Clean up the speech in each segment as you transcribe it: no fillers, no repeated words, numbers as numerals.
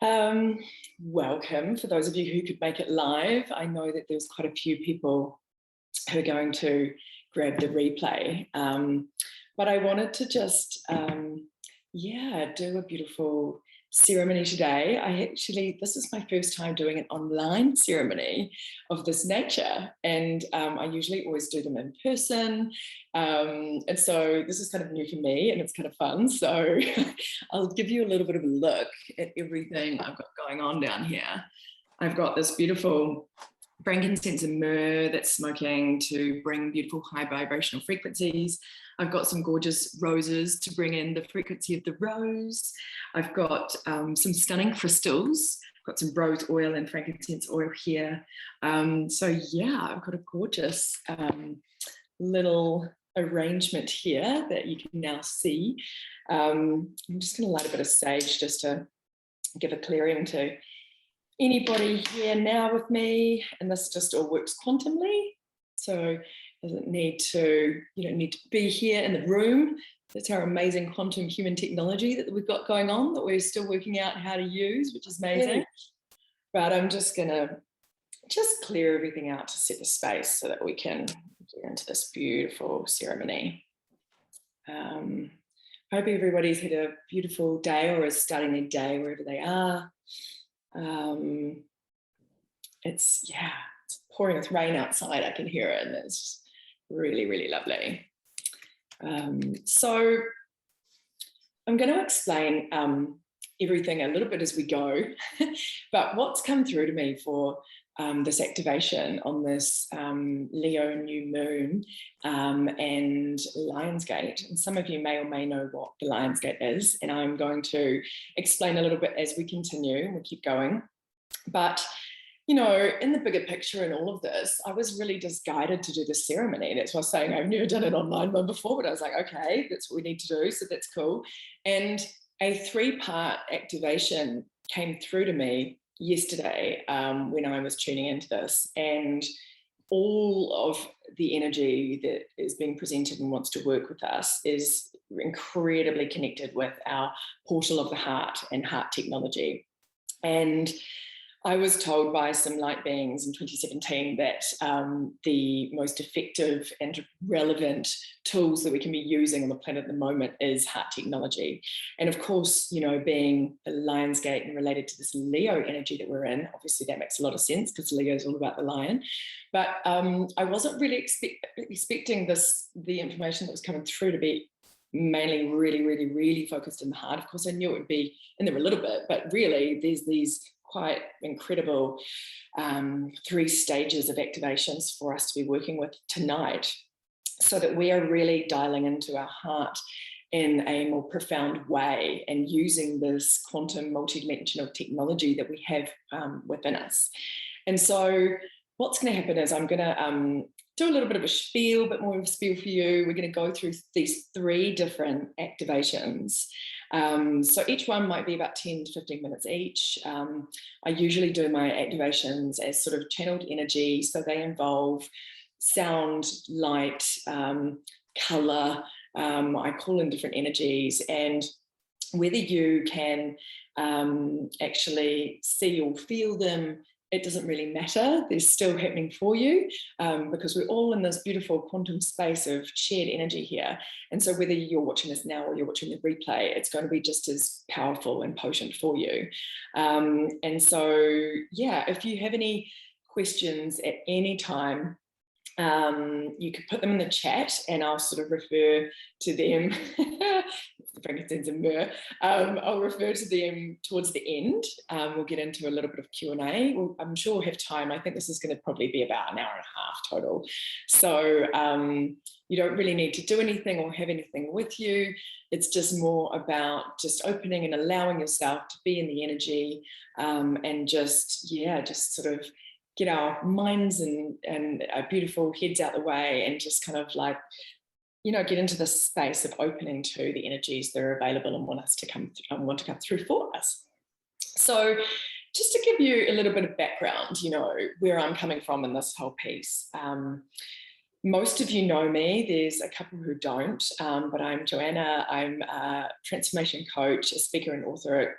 Um, Welcome for those of you who could make it live. I know that there's quite a few people who are going to grab the replay, but I wanted to just, do a beautiful ceremony today. This is my first time doing an online ceremony of this nature, and I usually always do them in person, and so this is kind of new for me and it's kind of fun. So I'll give you a little bit of a look at everything I've got going on down here. I've got this beautiful frankincense and myrrh that's smoking to bring beautiful high vibrational frequencies. I've got some gorgeous roses to bring in the frequency of the rose. I've got some stunning crystals. I've got some rose oil and frankincense oil here. So yeah, I've got a gorgeous little arrangement here that you can now see. I'm just going to light a bit of sage just to give a clearing to anybody here now with me, and this just all works quantumly, so you don't need to be here in the room. That's our amazing quantum human technology that we've got going on that we're still working out how to use, which is amazing. But I'm just gonna clear everything out to set the space so that we can get into this beautiful ceremony. I hope everybody's had a beautiful day or is starting their day wherever they are. It's pouring with rain outside. I can hear it, and it's really, really lovely. So I'm going to explain everything a little bit as we go, but what's come through to me for this activation on this Leo new moon and Lionsgate, and some of you may or may know what the Lionsgate is, and I'm going to explain a little bit as we continue and we keep going. But you know, in the bigger picture in all of this, I was really just guided to do the ceremony. That's why I was saying I've never done an online one before, but I was like, okay, that's what we need to do, so that's cool. And a 3-part activation came through to me yesterday when I was tuning into this, and all of the energy that is being presented and wants to work with us is incredibly connected with our portal of the heart and heart technology. And I was told by some light beings in 2017 that the most effective and relevant tools that we can be using on the planet at the moment is heart technology. And of course, you know, being the Lionsgate and related to this Leo energy that we're in, obviously that makes a lot of sense because Leo is all about the lion. But I wasn't really expecting the information that was coming through to be mainly really focused in the heart. Of course, I knew it would be in there a little bit, but really there's these quite incredible 3 stages of activations for us to be working with tonight, so that we are really dialing into our heart in a more profound way and using this quantum multidimensional technology that we have within us. And so what's going to happen is I'm going to do a little bit of a spiel, but more of a spiel for you. We're going to go through these 3 different activations. So each one might be about 10 to 15 minutes each. I usually do my activations as sort of channeled energy. So they involve sound, light, color. I call in different energies, and whether you can actually see or feel them, it doesn't really matter. They're still happening for you because we're all in this beautiful quantum space of shared energy here. And so whether you're watching this now or you're watching the replay, it's going to be just as powerful and potent for you. And so, yeah, if you have any questions at any time, you could put them in the chat and I'll sort of refer to them. The frankincense and myrrh. I'll refer to them towards the end. We'll get into a little bit of Q&A. I'm sure we'll have time. I think this is going to probably be about an hour and a half total. So you don't really need to do anything or have anything with you. It's just more about just opening and allowing yourself to be in the energy and just sort of get our minds and our beautiful heads out the way and just kind of like, you know, get into this space of opening to the energies that are available and want to come through for us. So just to give you a little bit of background, you know, where I'm coming from in this whole piece. Most of you know me. There's a couple who don't, but I'm Joanna. I'm a transformation coach, a speaker and author,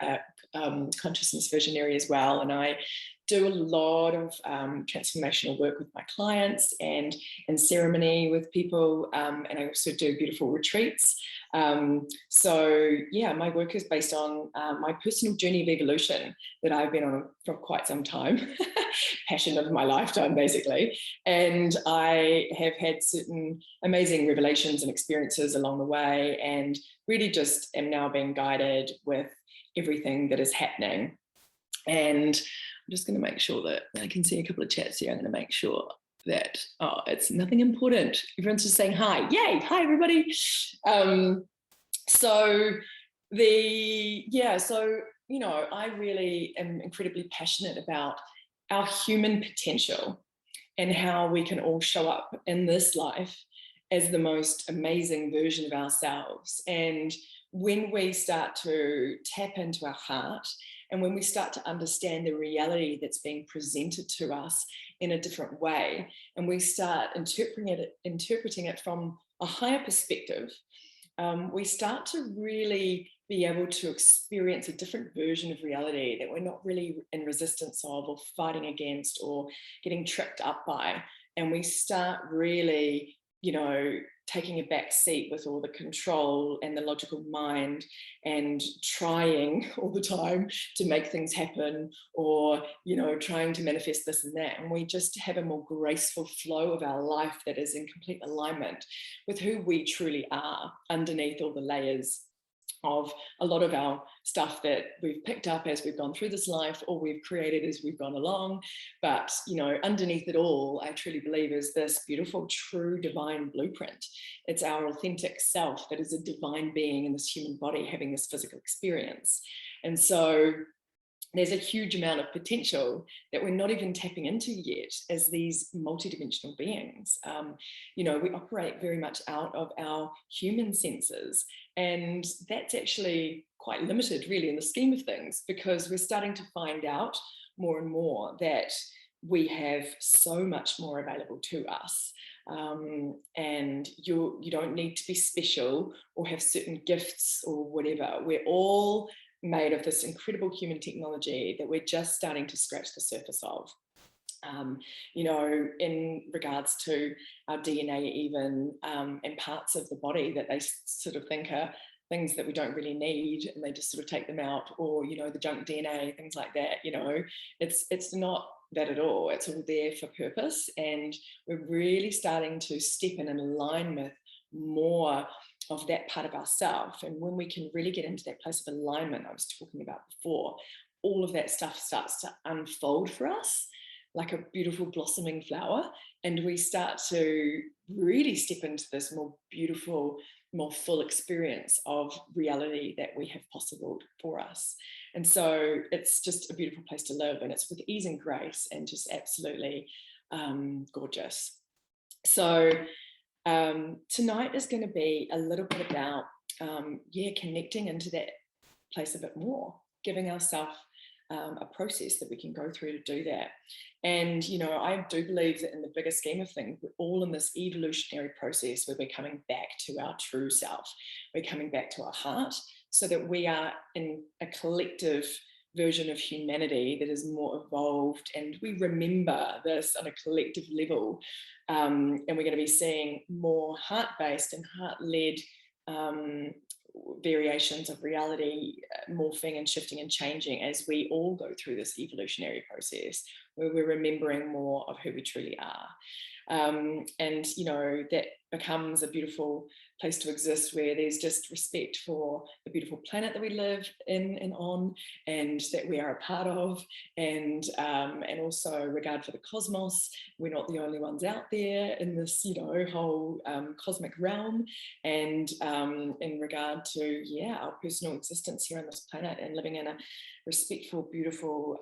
consciousness visionary as well. And I do a lot of transformational work with my clients and in ceremony with people. And I also do beautiful retreats. So yeah, my work is based on my personal journey of evolution that I've been on for quite some time, passion of my lifetime, basically. And I have had certain amazing revelations and experiences along the way, and really just am now being guided with everything that is happening. And I'm just going to make sure that I can see a couple of chats here. I'm going to make sure that, oh, it's nothing important. Everyone's just saying hi. Yay. Hi, everybody. So you know, I really am incredibly passionate about our human potential and how we can all show up in this life as the most amazing version of ourselves. And when we start to tap into our heart, and when we start to understand the reality that's being presented to us in a different way, and we start interpreting it from a higher perspective, we start to really be able to experience a different version of reality that we're not really in resistance of, or fighting against, or getting tripped up by. And we start really, you know, taking a back seat with all the control and the logical mind, and trying all the time to make things happen, or, you know, trying to manifest this and that. And we just have a more graceful flow of our life that is in complete alignment with who we truly are underneath all the layers of a lot of our stuff that we've picked up as we've gone through this life, or we've created as we've gone along. But, you know, underneath it all, I truly believe is this beautiful, true, divine blueprint. It's our authentic self that is a divine being in this human body having this physical experience. And so there's a huge amount of potential that we're not even tapping into yet as these multidimensional beings. You know, we operate very much out of our human senses, and that's actually quite limited really in the scheme of things, because we're starting to find out more and more that we have so much more available to us. And you don't need to be special or have certain gifts or whatever. We're all made of this incredible human technology that we're just starting to scratch the surface of. You know, in regards to our DNA even, and parts of the body that they sort of think are things that we don't really need, and they just sort of take them out, or, you know, the junk DNA, things like that. You know, it's not that at all. It's all there for purpose, and we're really starting to step in and align with more of that part of ourselves. And when we can really get into that place of alignment I was talking about before, all of that stuff starts to unfold for us like a beautiful blossoming flower, and we start to really step into this more beautiful, more full experience of reality that we have possible for us. And so it's just a beautiful place to live, and it's with ease and grace, and just absolutely gorgeous. So tonight is going to be a little bit about connecting into that place a bit more, giving ourselves a process that we can go through to do that. And, you know, I do believe that in the bigger scheme of things, we're all in this evolutionary process where we're coming back to our true self. We're coming back to our heart, so that we are in a collective version of humanity that is more evolved, and we remember this on a collective level. And we're going to be seeing more heart-based and heart-led variations of reality morphing and shifting and changing as we all go through this evolutionary process, where we're remembering more of who we truly are. And, you know, that becomes a beautiful place to exist, where there's just respect for the beautiful planet that we live in and on, and that we are a part of, and also regard for the cosmos. We're not the only ones out there in this, you know, whole cosmic realm, and in regard to, our personal existence here on this planet, and living in a respectful, beautiful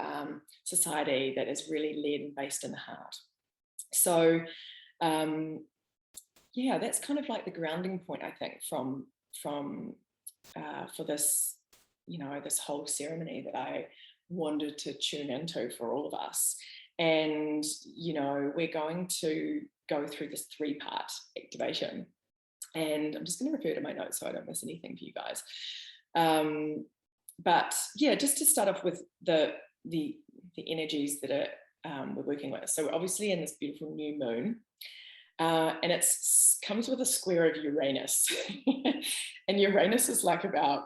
society that is really led and based in the heart. So that's kind of like the grounding point, I think, from for this, you know, this whole ceremony that I wanted to tune into for all of us. And, you know, we're going to go through this 3-part activation. And I'm just going to refer to my notes so I don't miss anything for you guys. But yeah, just to start off with the energies that we're working with. So we're obviously in this beautiful new moon, and it comes with a square of Uranus. And Uranus is like about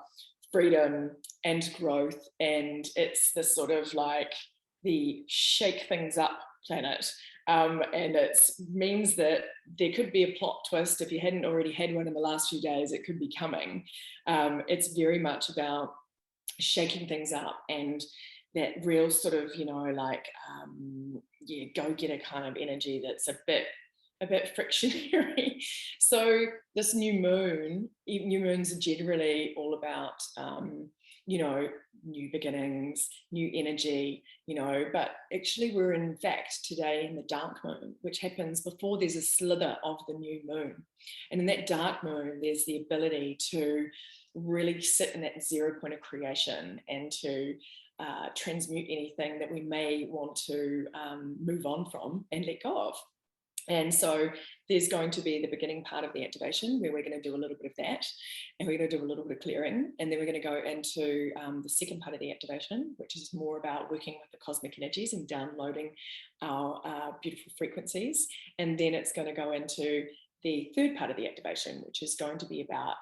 freedom and growth, and it's this sort of like the shake things up planet. And it means that there could be a plot twist. If you hadn't already had one in the last few days, it could be coming. It's very much about shaking things up, and that real sort of, you know, like, yeah, go-getter kind of energy that's a bit frictionary. So this new moons are generally all about, you know, new beginnings, new energy, you know, but actually we're in fact today in the dark moon, which happens before there's a slither of the new moon. And in that dark moon, there's the ability to really sit in that 0 point of creation and to transmute anything that we may want to move on from and let go of. And so there's going to be the beginning part of the activation where we're going to do a little bit of that, and we're going to do a little bit of clearing, and then we're going to go into the second part of the activation, which is more about working with the cosmic energies and downloading our beautiful frequencies. And then it's going to go into the third part of the activation, which is going to be about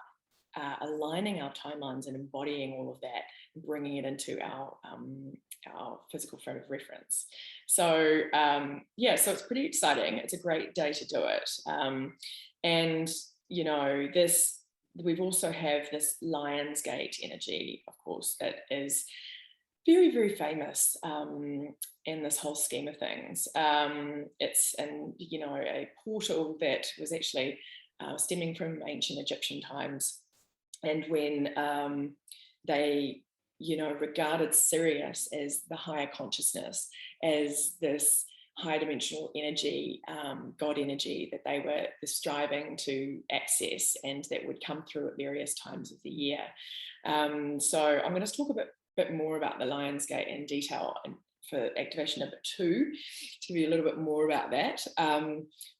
aligning our timelines and embodying all of that and bringing it into our physical frame of reference. So yeah, so it's pretty exciting. It's a great day to do it. And you know, we've also have this Lionsgate energy, of course, that is very, very famous in this whole scheme of things. It's you know, a portal that was actually stemming from ancient Egyptian times. And when they, you know, regarded Sirius as the higher consciousness, as this high dimensional energy, God energy that they were striving to access and that would come through at various times of the year. So I'm going to talk a bit more about the Lionsgate in detail and for activation number 2 to give you a little bit more about that.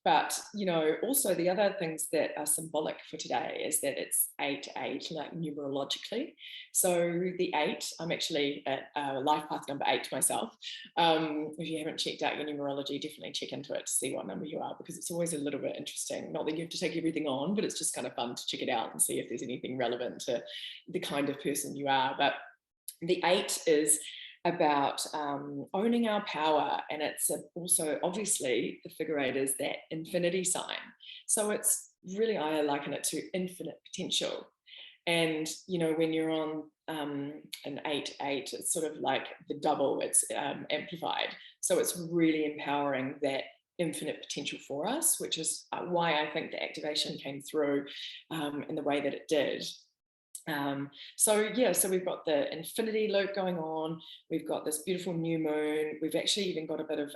But you know, also the other things that are symbolic for today is that it's 8-8, like numerologically. So the 8, I'm actually at life path number 8 myself. If you haven't checked out your numerology, definitely check into it to see what number you are, because it's always a little bit interesting. Not that you have to take everything on, but it's just kind of fun to check it out and see if there's anything relevant to the kind of person you are. But the 8 is about owning our power, and it's also obviously the figure 8 is that infinity sign. So it's really, I liken it to infinite potential. And you know, when you're on an 8-8, it's sort of like the double, it's amplified. So it's really empowering that infinite potential for us, which is why I think the activation came through in the way that it did. So yeah, so we've got the infinity loop going on, we've got this beautiful new moon, we've actually even got a bit of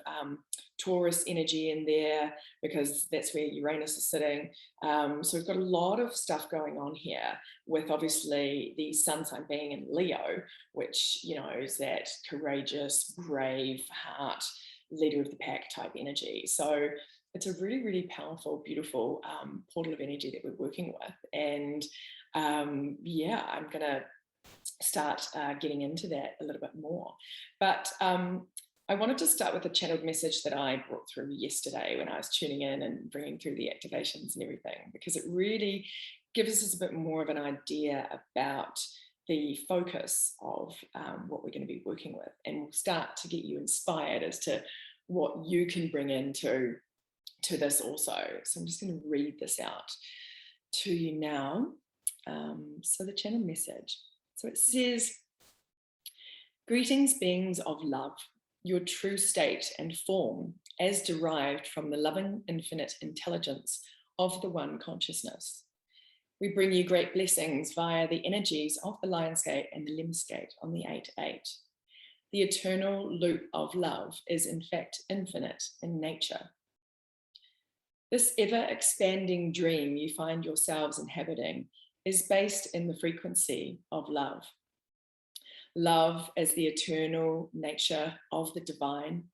Taurus energy in there because that's where Uranus is sitting. So we've got a lot of stuff going on here, with obviously the sun sign being in Leo, which, you know, is that courageous, brave heart, leader of the pack type energy. So it's a really, really powerful, beautiful portal of energy that we're working with. And yeah, I'm going to start getting into that a little bit more. But I wanted to start with a channeled message that I brought through yesterday when I was tuning in and bringing through the activations and everything, because it really gives us a bit more of an idea about the focus of what we're going to be working with, and we'll start to get you inspired as to what you can bring into this also. So I'm just going to read this out to you now. So the channel message. So it says, greetings beings of love, your true state and form as derived from the loving infinite intelligence of the one consciousness. We bring you great blessings via the energies of the Lionsgate and the lemnisgate on the 8-8. The eternal loop of love is in fact infinite in nature. This ever-expanding dream you find yourselves inhabiting is based in the frequency of love. Love as the eternal nature of the divine.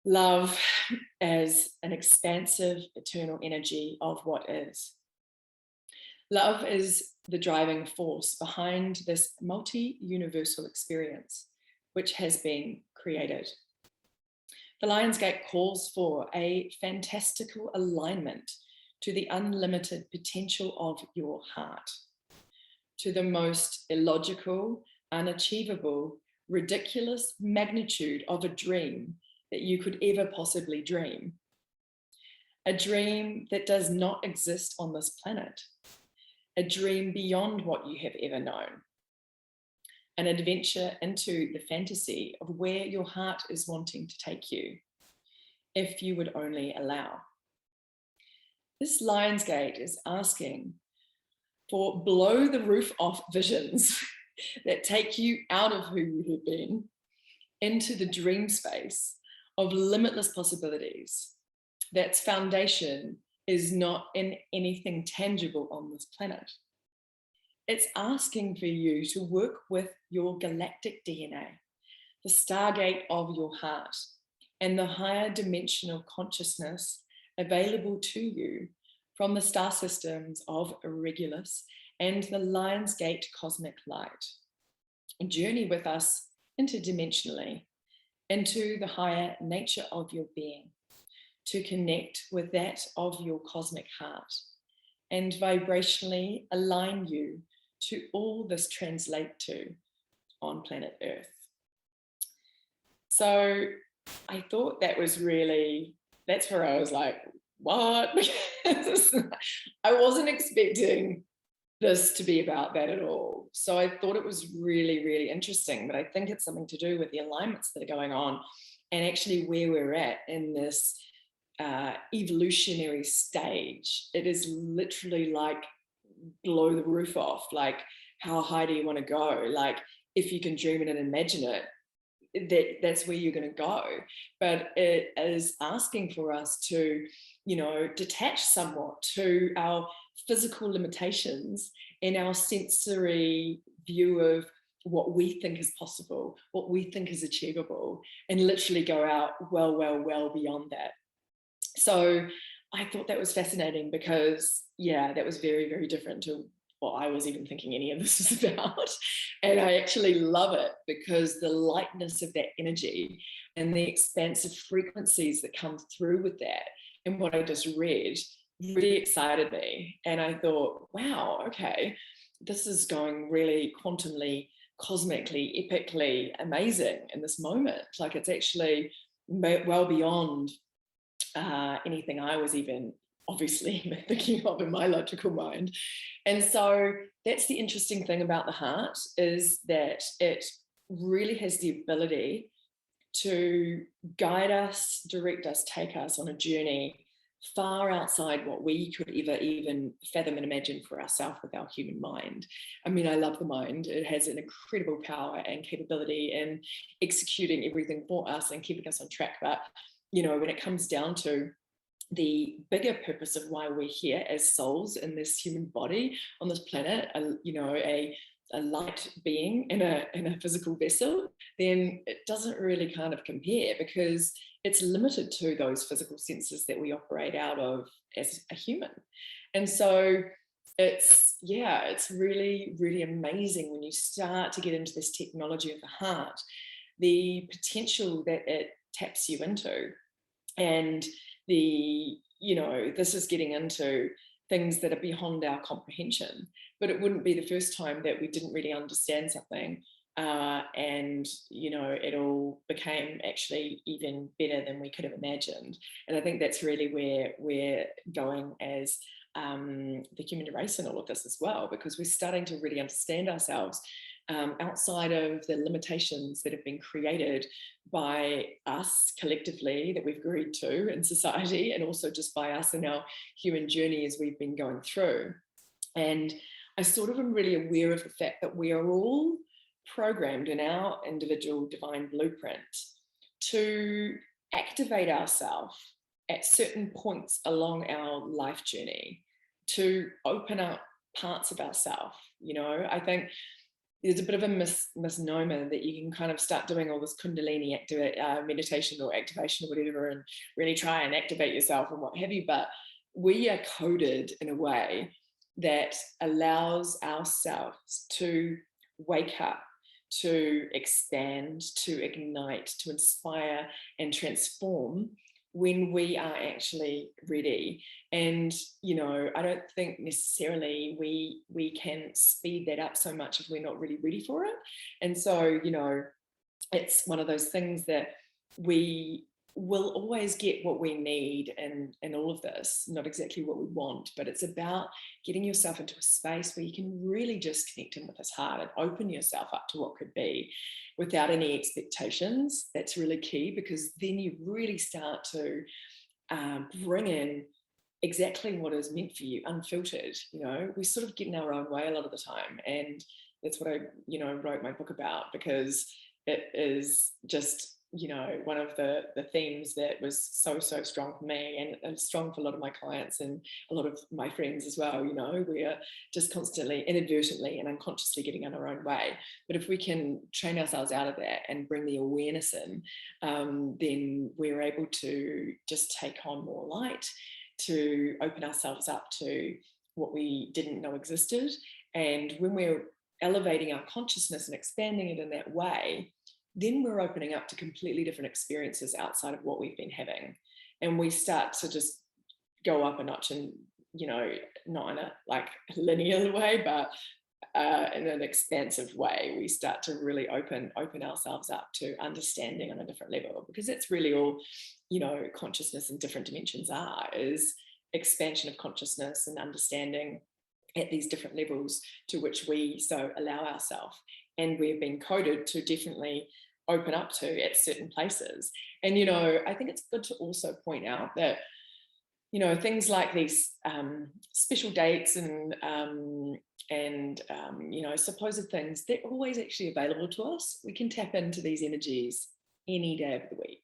Love as an expansive, eternal energy of what is. Love is the driving force behind this multi-universal experience, which has been created. The Lionsgate calls for a fantastical alignment to the unlimited potential of your heart, to the most illogical, unachievable, ridiculous magnitude of a dream that you could ever possibly dream. A dream that does not exist on this planet. A dream beyond what you have ever known. An adventure into the fantasy of where your heart is wanting to take you, if you would only allow. This Lionsgate is asking for blow the roof off visions that take you out of who you have been into the dream space of limitless possibilities. That's foundation is not in anything tangible on this planet. It's asking for you to work with your galactic DNA, the stargate of your heart, and the higher dimensional consciousness available to you from the star systems of Regulus and the Lionsgate cosmic light. Journey with us interdimensionally into the higher nature of your being, to connect with that of your cosmic heart and vibrationally align you to all this translate to on planet Earth. So I thought that was really, that's where I was like, what? I wasn't expecting this to be about that at all. So I thought it was really, really interesting, but I think it's something to do with the alignments that are going on and actually where we're at in this evolutionary stage. It is literally like blow the roof off. Like, how high do you want to go? Like, if you can dream it and imagine it, that's where you're going to go. But it is asking for us to, you know, detach somewhat to our physical limitations and our sensory view of what we think is possible, what we think is achievable, and literally go out well beyond that. So I thought that was fascinating because, yeah, that was very, very different to what I was even thinking any of this was about. And I actually love it because the lightness of that energy and the expansive frequencies that come through with that and what I just read really excited me. And I thought, wow, okay, this is going really quantumly, cosmically, epically amazing in this moment. Like, it's actually well beyond anything I was even obviously thinking of in my logical mind. And so that's the interesting thing about the heart, is that it really has the ability to guide us, direct us, take us on a journey far outside what we could ever even fathom and imagine for ourselves with our human mind. I mean, I love the mind. It has an incredible power and capability in executing everything for us and keeping us on track. But, you know, when it comes down to the bigger purpose of why we're here as souls in this human body on this planet, a light being in a physical vessel, then it doesn't really kind of compare, because it's limited to those physical senses that we operate out of as a human. And so it's really, really amazing when you start to get into this technology of the heart, the potential that it taps you into. And this is getting into things that are beyond our comprehension. But it wouldn't be the first time that we didn't really understand something, and it all became actually even better than we could have imagined. And I think that's really where we're going as the human race in all of this as well, because we're starting to really understand ourselves outside of the limitations that have been created by us collectively, that we've agreed to in society, and also just by us in our human journey as we've been going through. And I sort of am really aware of the fact that we are all programmed in our individual divine blueprint to activate ourselves at certain points along our life journey, to open up parts of ourselves. I think there's a bit of a misnomer that you can kind of start doing all this Kundalini meditation or activation or whatever, and really try and activate yourself and what have you. But we are coded in a way that allows ourselves to wake up, to expand, to ignite, to inspire and transform when we are actually ready. And, you know, I don't think necessarily we can speed that up so much if we're not really ready for it. And so, you know, it's one of those things that we will always get what we need in all of this, not exactly what we want, but it's about getting yourself into a space where you can really just connect in with this heart and open yourself up to what could be without any expectations. That's really key, because then you really start to bring in exactly what is meant for you, unfiltered. You know, we sort of get in our own way a lot of the time, and that's what I, you know, wrote my book about, because it is just, you know, one of the themes that was so strong for me, and strong for a lot of my clients and a lot of my friends as well. You know, we are just constantly inadvertently and unconsciously getting in our own way. But if we can train ourselves out of that and bring the awareness in, then we're able to just take on more light, to open ourselves up to what we didn't know existed. And when we're elevating our consciousness and expanding it in that way, then we're opening up to completely different experiences outside of what we've been having. And we start to just go up a notch, and, you know, not in a like linear way, but in an expansive way. We start to really open ourselves up to understanding on a different level, because that's really all, you know, consciousness in different dimensions is expansion of consciousness and understanding at these different levels to which we so allow ourselves. And we've been coded to definitely open up to at certain places. And, you know, I think it's good to also point out that, you know, things like these special dates and you know, supposed things, they're always actually available to us. We can tap into these energies any day of the week.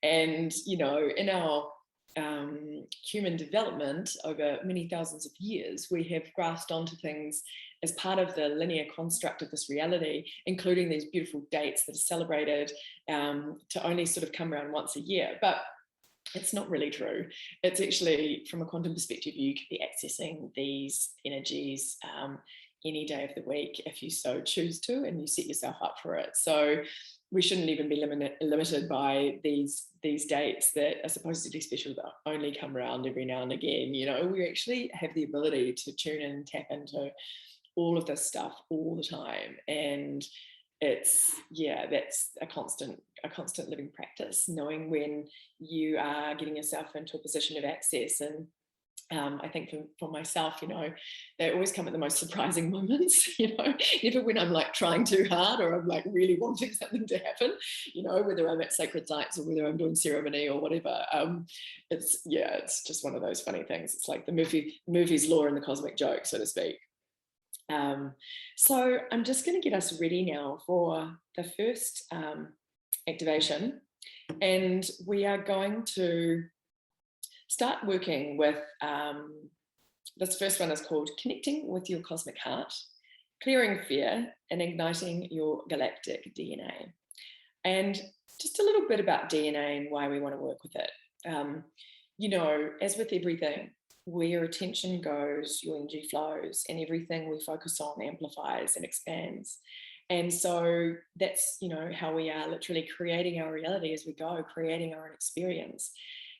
And, you know, in our human development over many thousands of years, we have grasped onto things as part of the linear construct of this reality, including these beautiful dates that are celebrated to only sort of come around once a year. But it's not really true. It's actually, from a quantum perspective, you could be accessing these energies any day of the week if you so choose to, and you set yourself up for it. So we shouldn't even be limited by these dates that are supposedly special that only come around every now and again. You know, we actually have the ability to tune in and tap into all of this stuff all the time. And it's, yeah, that's a constant living practice, knowing when you are getting yourself into a position of access. And I think for myself, you know, they always come at the most surprising moments, you know, never when I'm like trying too hard or I'm like really wanting something to happen, you know, whether I'm at sacred sites or whether I'm doing ceremony or whatever. It's just one of those funny things. It's like the movie's law and the cosmic joke, so to speak. So I'm just going to get us ready now for the first activation, and we are going to start working with this first one is called Connecting with Your Cosmic Heart, Clearing Fear and Igniting Your Galactic DNA. And just a little bit about DNA and why we want to work with it. You know, as with everything, where your attention goes, your energy flows, and everything we focus on amplifies and expands. And so that's, you know, how we are literally creating our reality as we go, creating our own experience.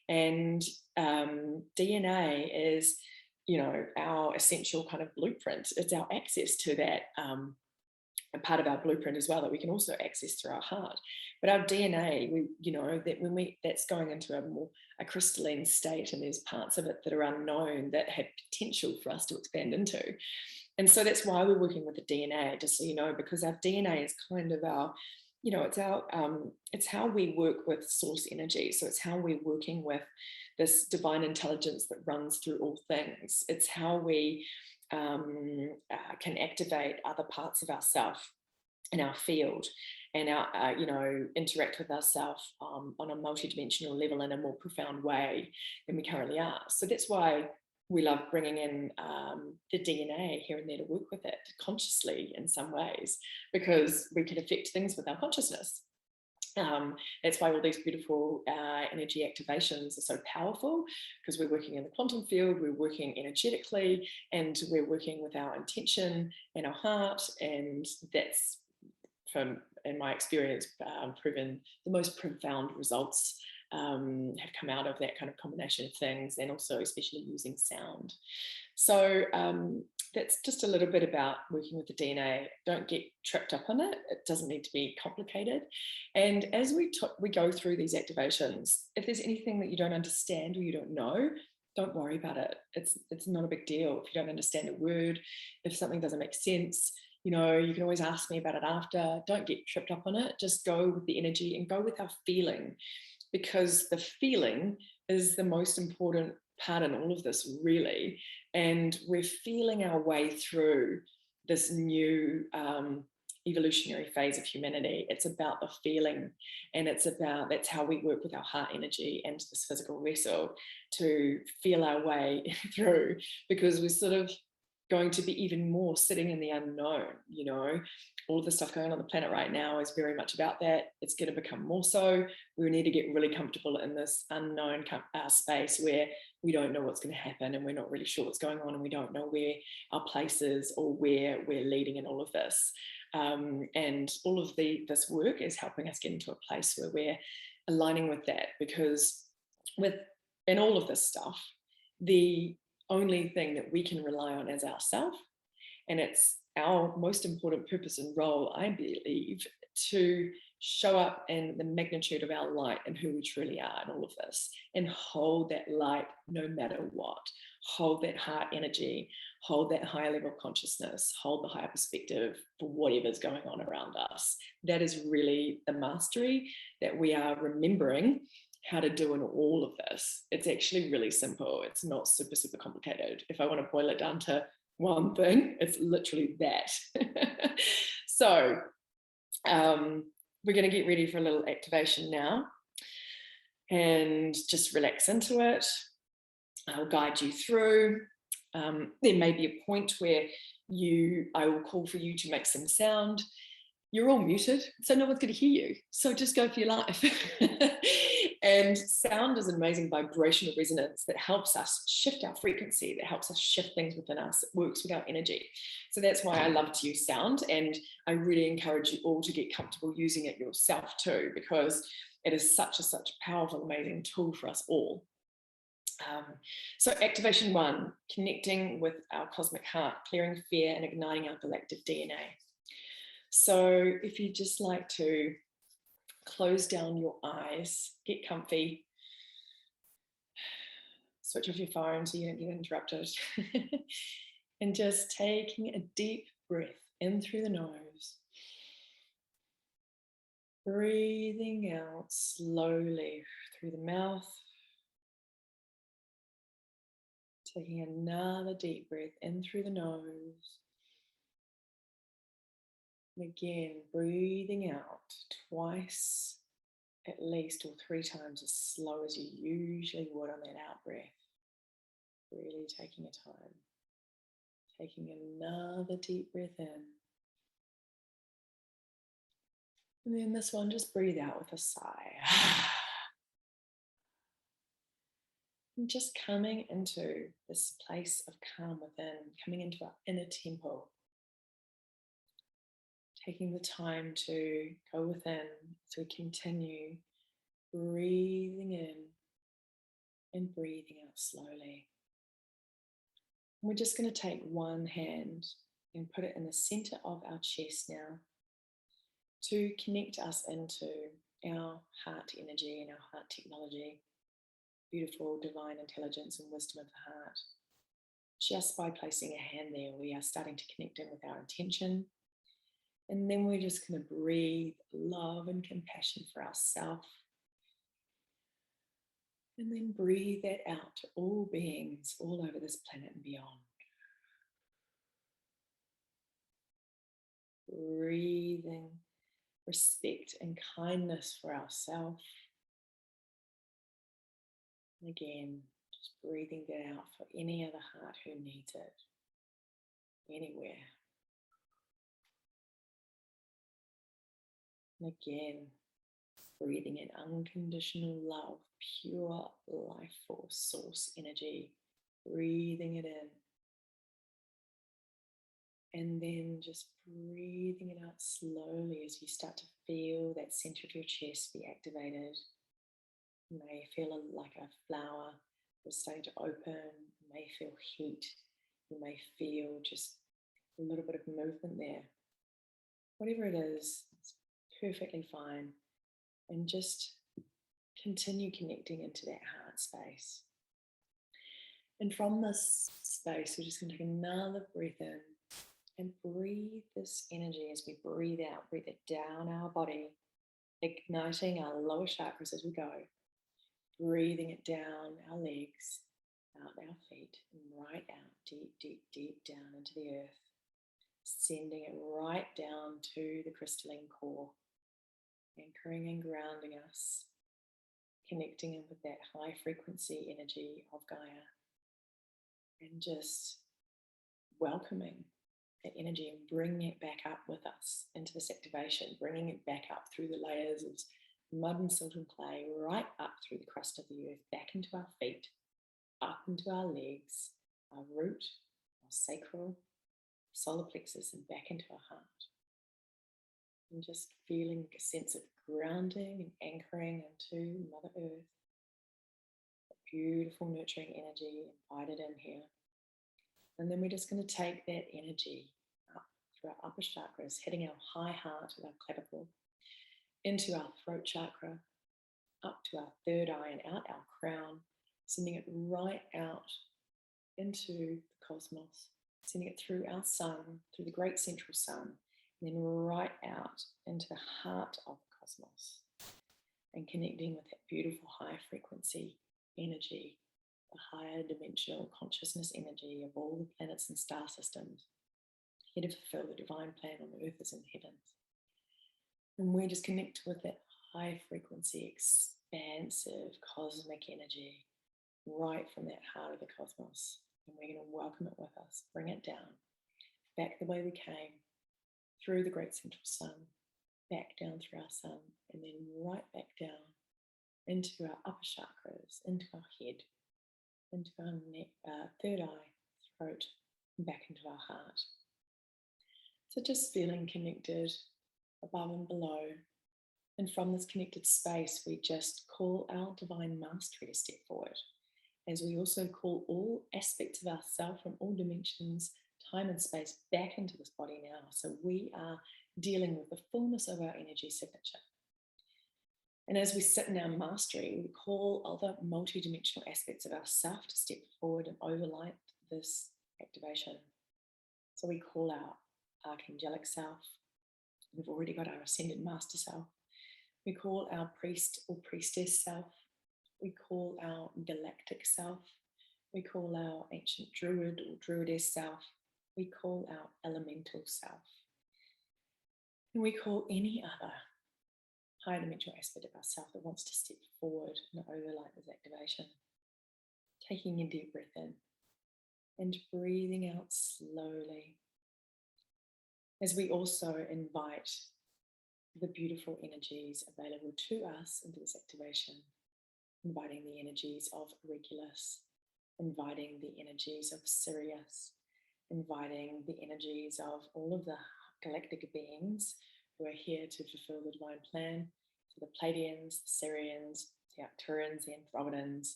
And DNA is, you know, our essential kind of blueprint. It's our access to that a part of our blueprint as well that we can also access through our heart. But our DNA, we, you know, that when that's going into a crystalline state, and there's parts of it that are unknown that have potential for us to expand into. And so that's why we're working with the DNA, just so you know, because our DNA is kind of our, you know, it's how we work with source energy. So it's how we're working with this divine intelligence that runs through all things. It's how we can activate other parts of ourself in our field, and our, you know, interact with ourselves on a multidimensional level in a more profound way than we currently are. So that's why we love bringing in the DNA here and there to work with it consciously in some ways, because we can affect things with our consciousness. That's why all these beautiful energy activations are so powerful, because we're working in the quantum field, we're working energetically, and we're working with our intention and our heart, and that's, from in my experience, proven the most profound results have come out of that kind of combination of things, and also especially using sound. So that's just a little bit about working with the DNA. Don't get tripped up on it. It doesn't need to be complicated. And as we go through these activations, if there's anything that you don't understand or you don't know, don't worry about it. It's not a big deal. If you don't understand a word, if something doesn't make sense, you know, you can always ask me about it after. Don't get tripped up on it. Just go with the energy and go with our feeling, because the feeling is the most important part in all of this, really. And we're feeling our way through this new evolutionary phase of humanity. It's about the feeling, and that's how we work with our heart energy and this physical vessel to feel our way through, because we're sort of going to be even more sitting in the unknown. You know, all the stuff going on the planet right now is very much about that. It's going to become more so. We need to get really comfortable in this unknown space where we don't know what's going to happen, and we're not really sure what's going on, and we don't know where our place is or where we're leading in all of this. And all of this work is helping us get into a place where we're aligning with that, because in all of this stuff, the only thing that we can rely on is ourselves, and it's our most important purpose and role, I believe, to show up in the magnitude of our light and who we truly are in all of this, and hold that light no matter what. Hold that heart energy, hold that higher level of consciousness, hold the higher perspective for whatever's going on around us. That is really the mastery that we are remembering how to do in all of this. It's actually really simple. It's not super, super complicated. If I want to boil it down to one thing, it's literally that. So we're going to get ready for a little activation now, and just relax into it. I'll guide you through. There may be a point where I will call for you to make some sound. You're all muted, so no one's going to hear you. So just go for your life. And sound is an amazing vibrational resonance that helps us shift our frequency, that helps us shift things within us. It works with our energy. So that's why I love to use sound. And I really encourage you all to get comfortable using it yourself too, because it is such a powerful, amazing tool for us all. So activation 1, connecting with our cosmic heart, clearing fear and igniting our galactic DNA. So if you just like to close down your eyes, get comfy, switch off your phone so you don't get interrupted, and just taking a deep breath in through the nose, breathing out slowly through the mouth, taking another deep breath in through the nose. And again, breathing out twice at least, or 3 times as slow as you usually would on that out breath. Really taking your time. Taking another deep breath in. And then this one, just breathe out with a sigh. And just coming into this place of calm within, coming into our inner temple. Taking the time to go within as we continue breathing in and breathing out slowly. And we're just going to take one hand and put it in the center of our chest now to connect us into our heart energy and our heart technology, beautiful divine intelligence and wisdom of the heart. Just by placing a hand there, we are starting to connect in with our intention. And then we're just going to breathe love and compassion for ourselves. And then breathe that out to all beings all over this planet and beyond. Breathing respect and kindness for ourselves. And again, Just breathing that out for any other heart who needs it, anywhere. And again, breathing in unconditional love, pure life force, source energy, breathing it in. And then just breathing it out slowly as you start to feel that center of your chest be activated. You may feel like a flower that's starting to open. You may feel heat. You may feel just a little bit of movement there. Whatever it is, it's perfectly fine. And just continue connecting into that heart space. And from this space, we're just going to take another breath in and breathe this energy as we breathe out, breathe it down our body, igniting our lower chakras as we go, breathing it down our legs, out our feet, and right out, deep, deep, deep down into the earth, sending it right down to the crystalline core, anchoring and grounding us, connecting in with that high frequency energy of Gaia, and just welcoming that energy and bringing it back up with us into this activation, bringing it back up through the layers of mud and silt and clay, right up through the crust of the earth, back into our feet, up into our legs, our root, our sacral, solar plexus, and back into our heart. And just feeling a sense of grounding and anchoring into Mother Earth. That beautiful nurturing energy invited in here. And then we're just going to take that energy up through our upper chakras, hitting our high heart with our clavicle, into our throat chakra, up to our third eye and out our crown, sending it right out into the cosmos, sending it through our sun, through the great central sun, and then right out into the heart of the cosmos, and connecting with that beautiful high frequency energy, the higher dimensional consciousness energy of all the planets and star systems, here to fulfill the divine plan on earth as in heavens. And we just connect with that high frequency, expansive cosmic energy right from that heart of the cosmos. And we're going to welcome it with us, bring it down, back the way we came, through the great central sun, back down through our sun, and then right back down into our upper chakras, into our head, into our neck, third eye, throat, and back into our heart. So just feeling connected above and below. And from this connected space, we just call our divine mastery to step forward, as we also call all aspects of ourself from all dimensions, time and space back into this body now. So we are dealing with the fullness of our energy signature. And as we sit in our mastery, we call other multidimensional aspects of ourself to step forward and overlight this activation. So we call our archangelic self. We've already got our ascended master self. We call our priest or priestess self. We call our galactic self. We call our ancient druid or druidess self. We call our elemental self. And we call any other high dimensional aspect of ourself that wants to step forward and overlight this activation. Taking a deep breath in and breathing out slowly, as we also invite the beautiful energies available to us into this activation, inviting the energies of Regulus, inviting the energies of Sirius, inviting the energies of all of the galactic beings who are here to fulfill the divine plan, so the Pleiadians, the Sirians, the Arcturians, the Andromedans,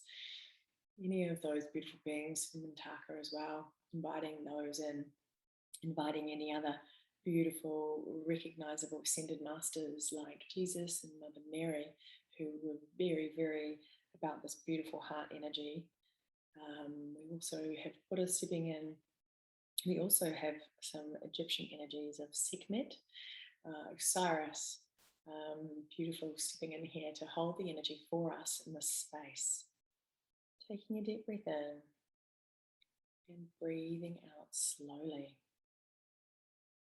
any of those beautiful beings from Mintaka as well, inviting those in, inviting any other beautiful, recognizable ascended masters like Jesus and Mother Mary, who were very, very about this beautiful heart energy. We also have Buddha stepping in. We also have some Egyptian energies of Sekhmet, Osiris, beautiful stepping in here to hold the energy for us in this space. Taking a deep breath in and breathing out slowly.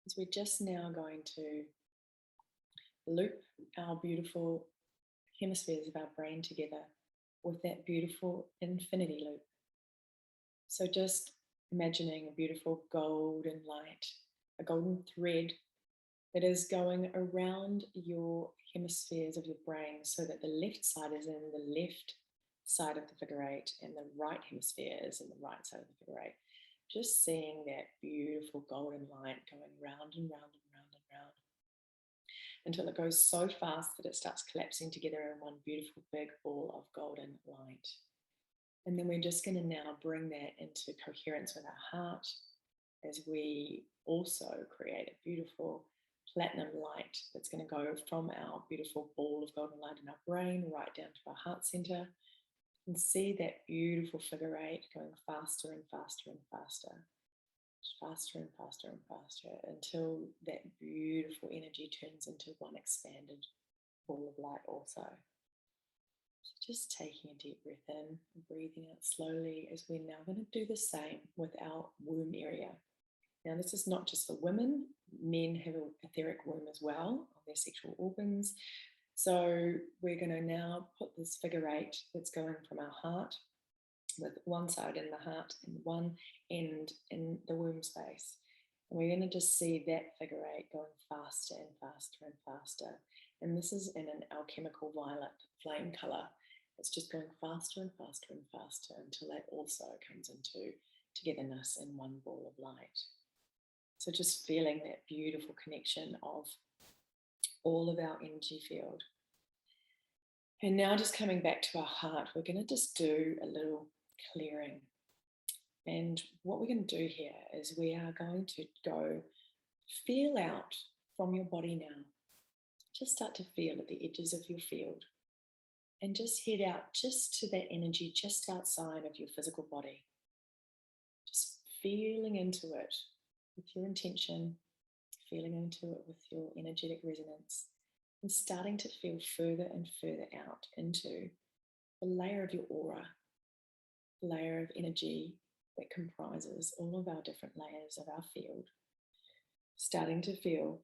As we're just now going to loop our beautiful hemispheres of our brain together, with that beautiful infinity loop. So just imagining a beautiful golden light, a golden thread that is going around your hemispheres of your brain, so that the left side is in the left side of the figure eight and the right hemisphere is in the right side of the figure eight. Just seeing that beautiful golden light going round and round and round and round until it goes so fast that it starts collapsing together in one beautiful big ball of golden light. And then we're just going to now bring that into coherence with our heart as we also create a beautiful platinum light that's going to go from our beautiful ball of golden light in our brain right down to our heart center, and see that beautiful figure eight going faster and faster and faster, faster and faster and faster, until that beautiful energy turns into one expanded ball of light also. So just taking a deep breath in and breathing out slowly, as we're now going to do the same with our womb area. Now, this is not just for women. Men have an etheric womb as well, of their sexual organs. So we're going to now put this figure eight that's going from our heart, with one side in the heart and one end in the womb space. And we're going to just see that figure eight going faster and faster and faster. And this is in an alchemical violet flame color. It's just going faster and faster and faster until that also comes into togetherness in one ball of light. So just feeling that beautiful connection of all of our energy field. And now just coming back to our heart, we're going to just do a little clearing. And what we're going to do here is we are going to go feel out from your body now. Just start to feel at the edges of your field and just head out just to that energy just outside of your physical body. Just feeling into it with your intention, feeling into it with your energetic resonance, and starting to feel further and further out into the layer of your aura, the layer of energy that comprises all of our different layers of our field. Starting to feel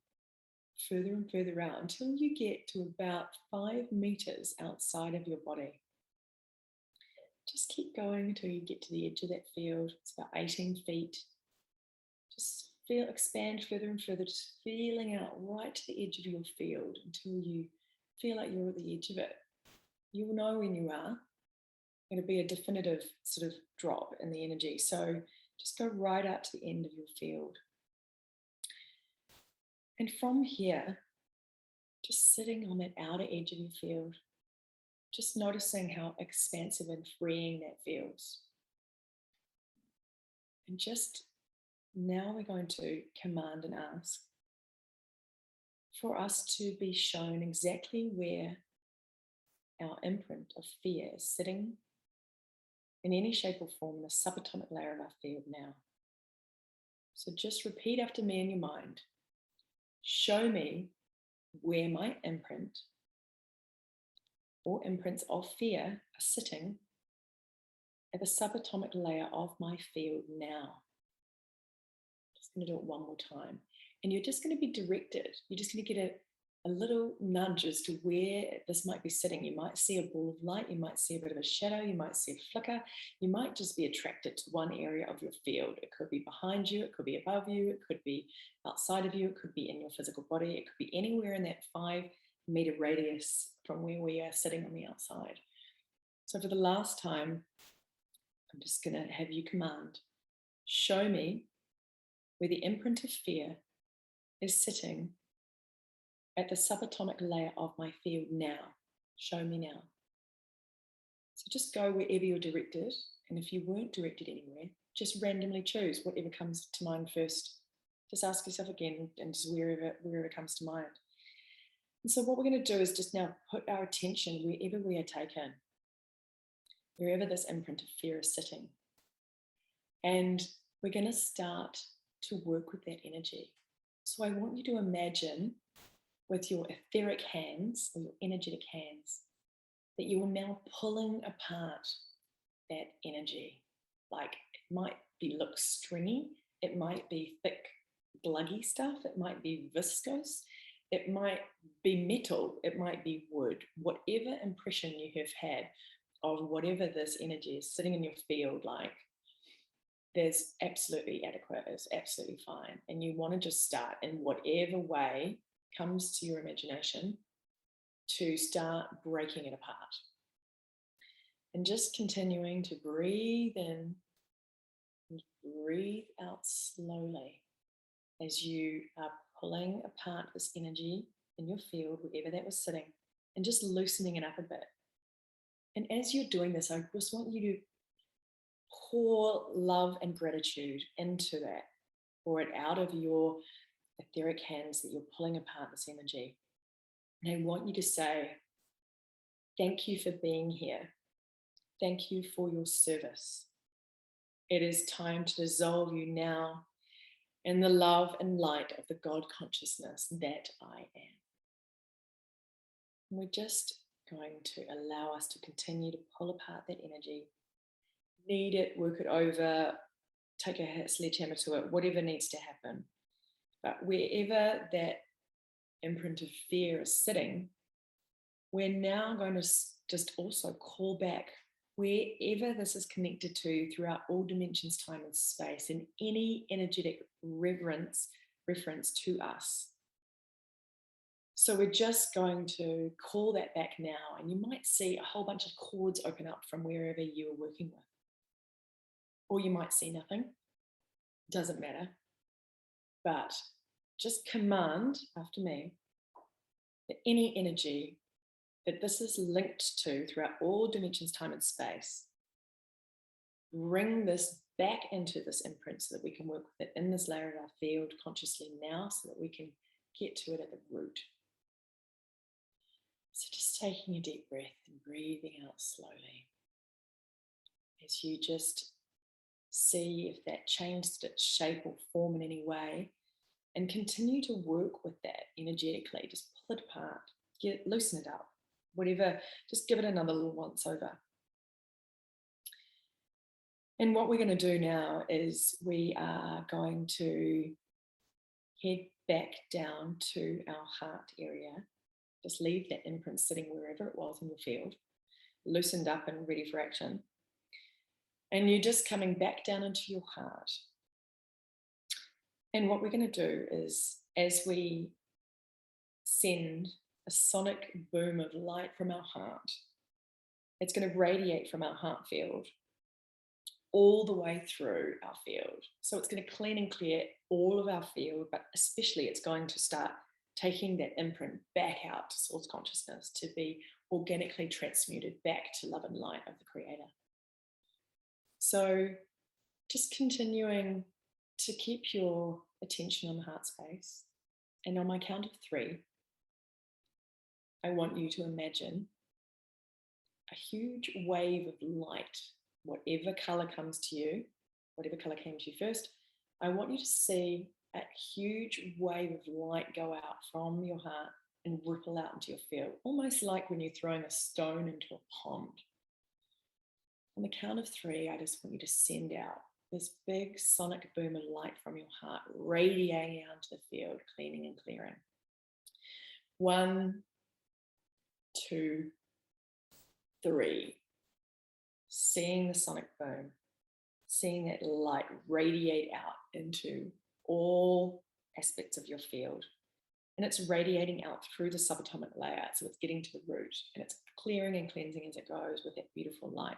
further and further out until you get to about 5 meters outside of your body. Just keep going until you get to the edge of that field. It's about 18 feet. Just expand further and further, just feeling out right to the edge of your field until you feel like you're at the edge of it. You'll know when you are. It'll be a definitive sort of drop in the energy. So just go right out to the end of your field. And from here, just sitting on that outer edge of your field, just noticing how expansive and freeing that feels. And just now we're going to command and ask for us to be shown exactly where our imprint of fear is sitting in any shape or form in the subatomic layer of our field now. So just repeat after me in your mind. Show me where my imprint or imprints of fear are sitting at the subatomic layer of my field now. Just going to do it one more time. And you're just going to be directed. You're just going to get a little nudge as to where this might be sitting. You might see a ball of light. You might see a bit of a shadow. You might see a flicker. You might just be attracted to one area of your field. It could be behind you. It could be above you. It could be outside of you. It could be in your physical body. It could be anywhere in that 5-meter radius from where we are sitting on the outside. So for the last time, I'm just going to have you command, show me where the imprint of fear is sitting at the subatomic layer of my field now. Show me now. So just go wherever you're directed. And if you weren't directed anywhere, just randomly choose whatever comes to mind first. Just ask yourself again and just wherever comes to mind. And so what we're going to do is just now put our attention wherever we are taken, wherever this imprint of fear is sitting. And we're going to start to work with that energy. So I want you to imagine with your etheric hands or your energetic hands that you are now pulling apart that energy. Like it might look stringy, it might be thick, gluggy stuff, it might be viscose, it might be metal, it might be wood, whatever impression you have had of whatever this energy is sitting in your field like, there's absolutely adequate, it's absolutely fine. And you want to just start in whatever way comes to your imagination to start breaking it apart. And just continuing to breathe in and breathe out slowly as you are pulling apart this energy in your field, wherever that was sitting, and just loosening it up a bit. And as you're doing this, I just want you to pour love and gratitude into that. Pour it out of your etheric hands that you're pulling apart this energy. And I want you to say, thank you for being here. Thank you for your service. It is time to dissolve you now in the love and light of the God consciousness that I am. And we're just going to allow us to continue to pull apart that energy. Knead it, work it over, take a sledgehammer to it, whatever needs to happen. But wherever that imprint of fear is sitting, we're now going to just also call back wherever this is connected to throughout all dimensions, time and space, and any energetic reference to us. So we're just going to call that back now, and you might see a whole bunch of cords open up from wherever you are working with. Or you might see nothing, doesn't matter. But just command after me that any energy that this is linked to throughout all dimensions, time and space, bring this back into this imprint so that we can work with it in this layer of our field consciously now so that we can get to it at the root. So just taking a deep breath and breathing out slowly as you just see if that changed its shape or form in any way, and continue to work with that energetically. Just pull it apart, loosen it up, whatever, just give it another little once over. And what we're going to do now is we are going to head back down to our heart area. Just leave that imprint sitting wherever it was in your field, loosened up and ready for action. And you're just coming back down into your heart. And what we're going to do is, as we send a sonic boom of light from our heart, it's going to radiate from our heart field all the way through our field. So it's going to clean and clear all of our field, but especially it's going to start taking that imprint back out to source consciousness to be organically transmuted back to love and light of the Creator. So just continuing to keep your attention on the heart space. And on my count of 3, I want you to imagine a huge wave of light, whatever color comes to you, whatever color came to you first. I want you to see a huge wave of light go out from your heart and ripple out into your field, almost like when you're throwing a stone into a pond. On the count of 3, I just want you to send out this big sonic boom of light from your heart, radiating out into the field, cleaning and clearing. 1, 2, 3. Seeing the sonic boom, seeing that light radiate out into all aspects of your field. And it's radiating out through the subatomic layer, so it's getting to the root, and it's clearing and cleansing as it goes with that beautiful light.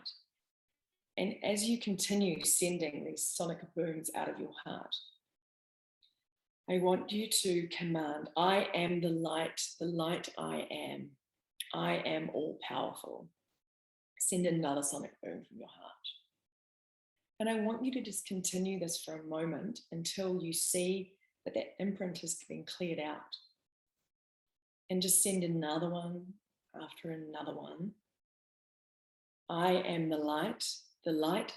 And as you continue sending these sonic booms out of your heart, I want you to command, I am the light I am. I am all powerful. Send another sonic boom from your heart. And I want you to just continue this for a moment until you see that that imprint has been cleared out. And just send another one after another one. I am the light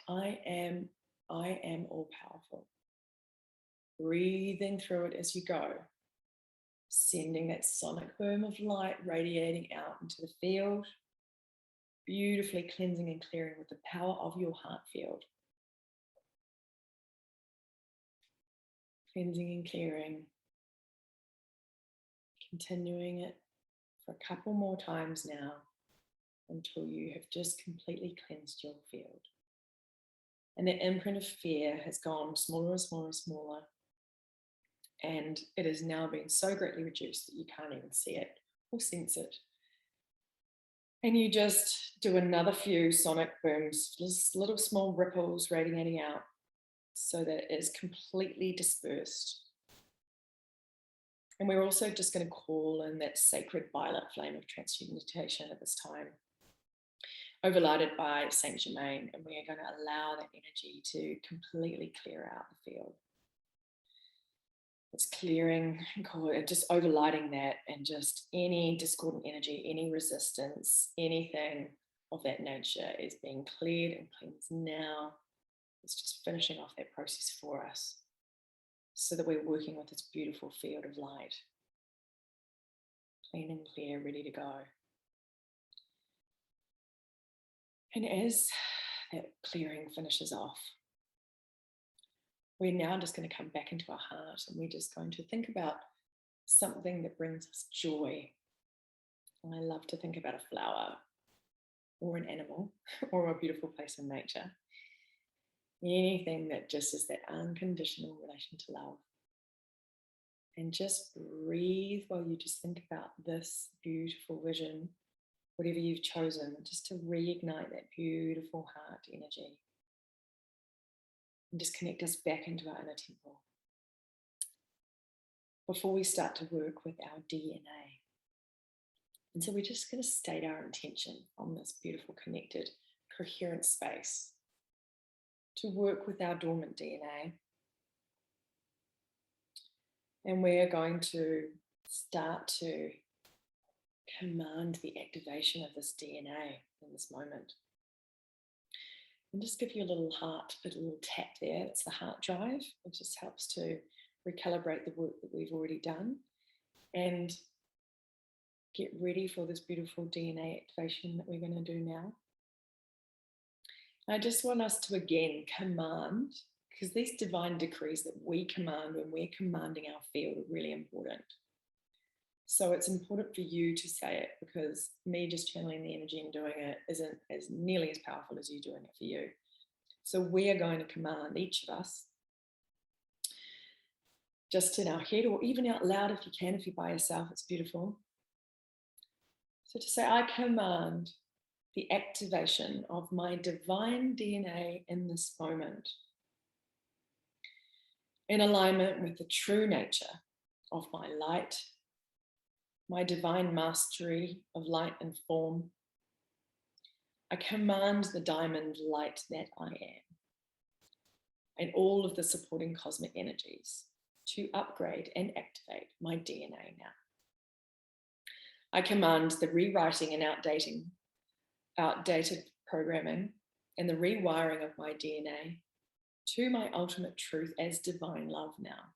I am all powerful. Breathing through it as you go, sending that sonic boom of light radiating out into the field, beautifully cleansing and clearing with the power of your heart field. Cleansing and clearing, continuing it for a couple more times now. until you have just completely cleansed your field. And that imprint of fear has gone smaller and smaller and smaller. And it has now been so greatly reduced that you can't even see it or sense it. And you just do another few sonic booms, just little small ripples radiating out so that it is completely dispersed. And we're also just going to call in that sacred violet flame of transmutation at this time, overlighted by Saint Germain, and we are going to allow that energy to completely clear out the field. It's clearing, just overlighting that, and just any discordant energy, any resistance, anything of that nature is being cleared and cleansed now. It's just finishing off that process for us so that we're working with this beautiful field of light. Clean and clear, ready to go. And as that clearing finishes off, we're now just going to come back into our heart, and we're just going to think about something that brings us joy. And I love to think about a flower or an animal or a beautiful place in nature. Anything that just is that unconditional relation to love. And just breathe while you just think about this beautiful vision, whatever you've chosen, just to reignite that beautiful heart energy. And just connect us back into our inner temple before we start to work with our DNA. And so we're just going to state our intention on this beautiful, connected, coherent space to work with our dormant DNA. And we're going to start to command the activation of this DNA in this moment. And just give you a little tap there. It's the heart drive. It just helps to recalibrate the work that we've already done and get ready for this beautiful DNA activation that we're going to do now. I just want us to again command, because these divine decrees that we command when we're commanding our field are really important. So it's important for you to say it, because me just channeling the energy and doing it isn't as nearly as powerful as you doing it for you. So we are going to command, each of us, just in our head or even out loud if you can, if you're by yourself, it's beautiful. So to say, I command the activation of my divine DNA in this moment, in alignment with the true nature of my light, my divine mastery of light and form. I command the diamond light that I am and all of the supporting cosmic energies to upgrade and activate my DNA now. I command the rewriting and outdated programming and the rewiring of my DNA to my ultimate truth as divine love now.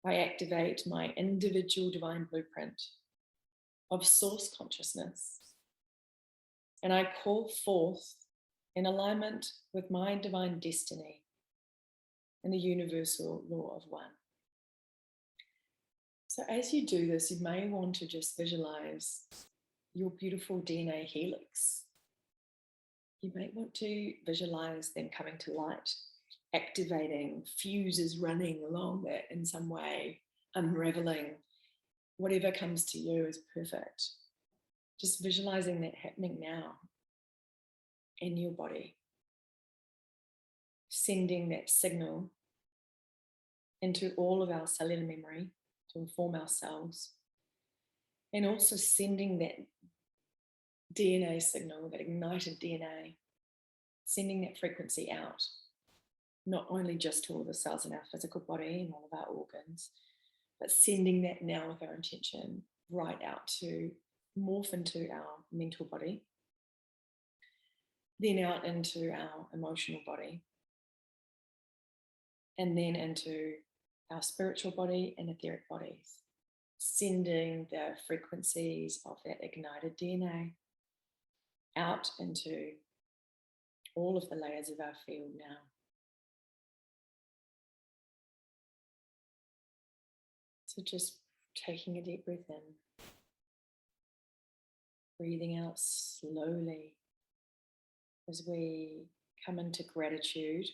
I activate my individual divine blueprint of source consciousness, and I call forth in alignment with my divine destiny and the universal law of one. So as you do this, you may want to just visualize your beautiful DNA helix. You may want to visualize them coming to light, activating, fuses running along that in some way, unraveling. Whatever comes to you is perfect. Just visualizing that happening now in your body, sending that signal into all of our cellular memory to inform our cells, and also sending that DNA signal, that ignited DNA, sending that frequency out, not only just to all the cells in our physical body and all of our organs, but sending that now with our intention right out to morph into our mental body, then out into our emotional body, and then into our spiritual body and etheric bodies, sending the frequencies of that ignited DNA out into all of the layers of our field now. So just taking a deep breath in, breathing out slowly as we come into gratitude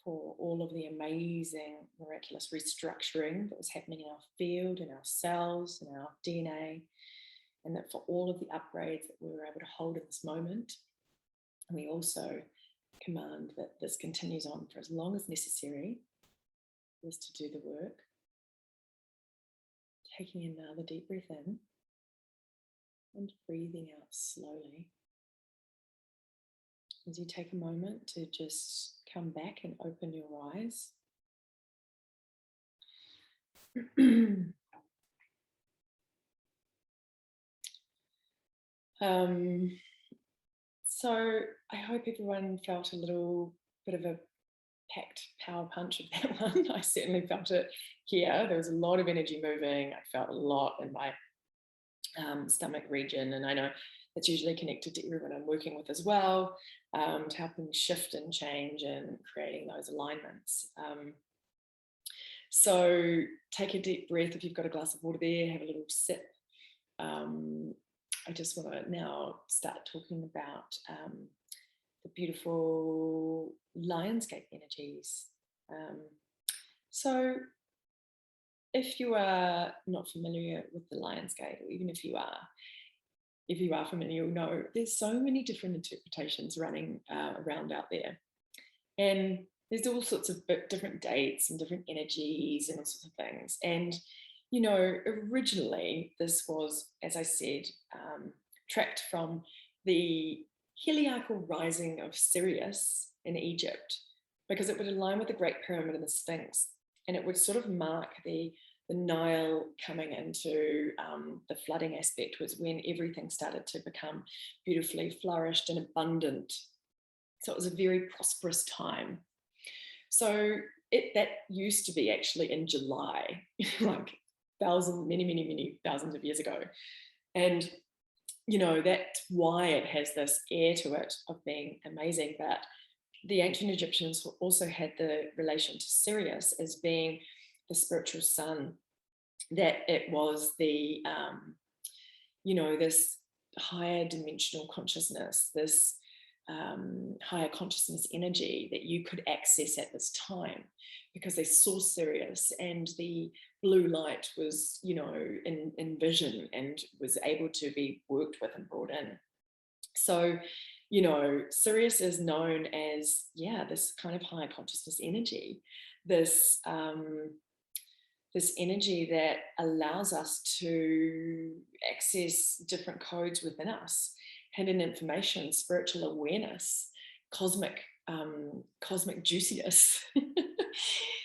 for all of the amazing, miraculous restructuring that was happening in our field, in our cells, in our DNA, and that for all of the upgrades that we were able to hold in this moment. And we also command that this continues on for as long as necessary for us to do the work. Taking another deep breath in and breathing out slowly. As you take a moment to just come back and open your eyes. So I hope everyone felt a little bit of a packed power punch of that one. I certainly felt it here. There was a lot of energy moving. I felt a lot in my stomach region, and I know it's usually connected to everyone I'm working with as well, to help them shift and change and creating those alignments. So take a deep breath. If you've got a glass of water there, have a little sip. I just want to now start talking about the beautiful Lionsgate energies. So if you are not familiar with the Lionsgate, or even if you are familiar, you'll know there's so many different interpretations running around out there. And there's all sorts of different dates and different energies and all sorts of things. And, you know, originally this was, as I said, tracked from the heliacal rising of Sirius in Egypt, because it would align with the Great Pyramid and the Sphinx. And it would sort of mark the Nile coming into the flooding aspect, was when everything started to become beautifully flourished and abundant. So it was a very prosperous time. So that used to be actually in July, like many thousands of years ago. And, you know, that's why it has this air to it of being amazing. But the ancient Egyptians also had the relation to Sirius as being the spiritual sun, that it was the, you know, this higher dimensional consciousness, this higher consciousness energy that you could access at this time, because they saw Sirius and the blue light was, you know, in vision and was able to be worked with and brought in. So, you know, Sirius is known as, yeah, this kind of higher consciousness energy, this energy that allows us to access different codes within us, hidden information, spiritual awareness, cosmic juiciness.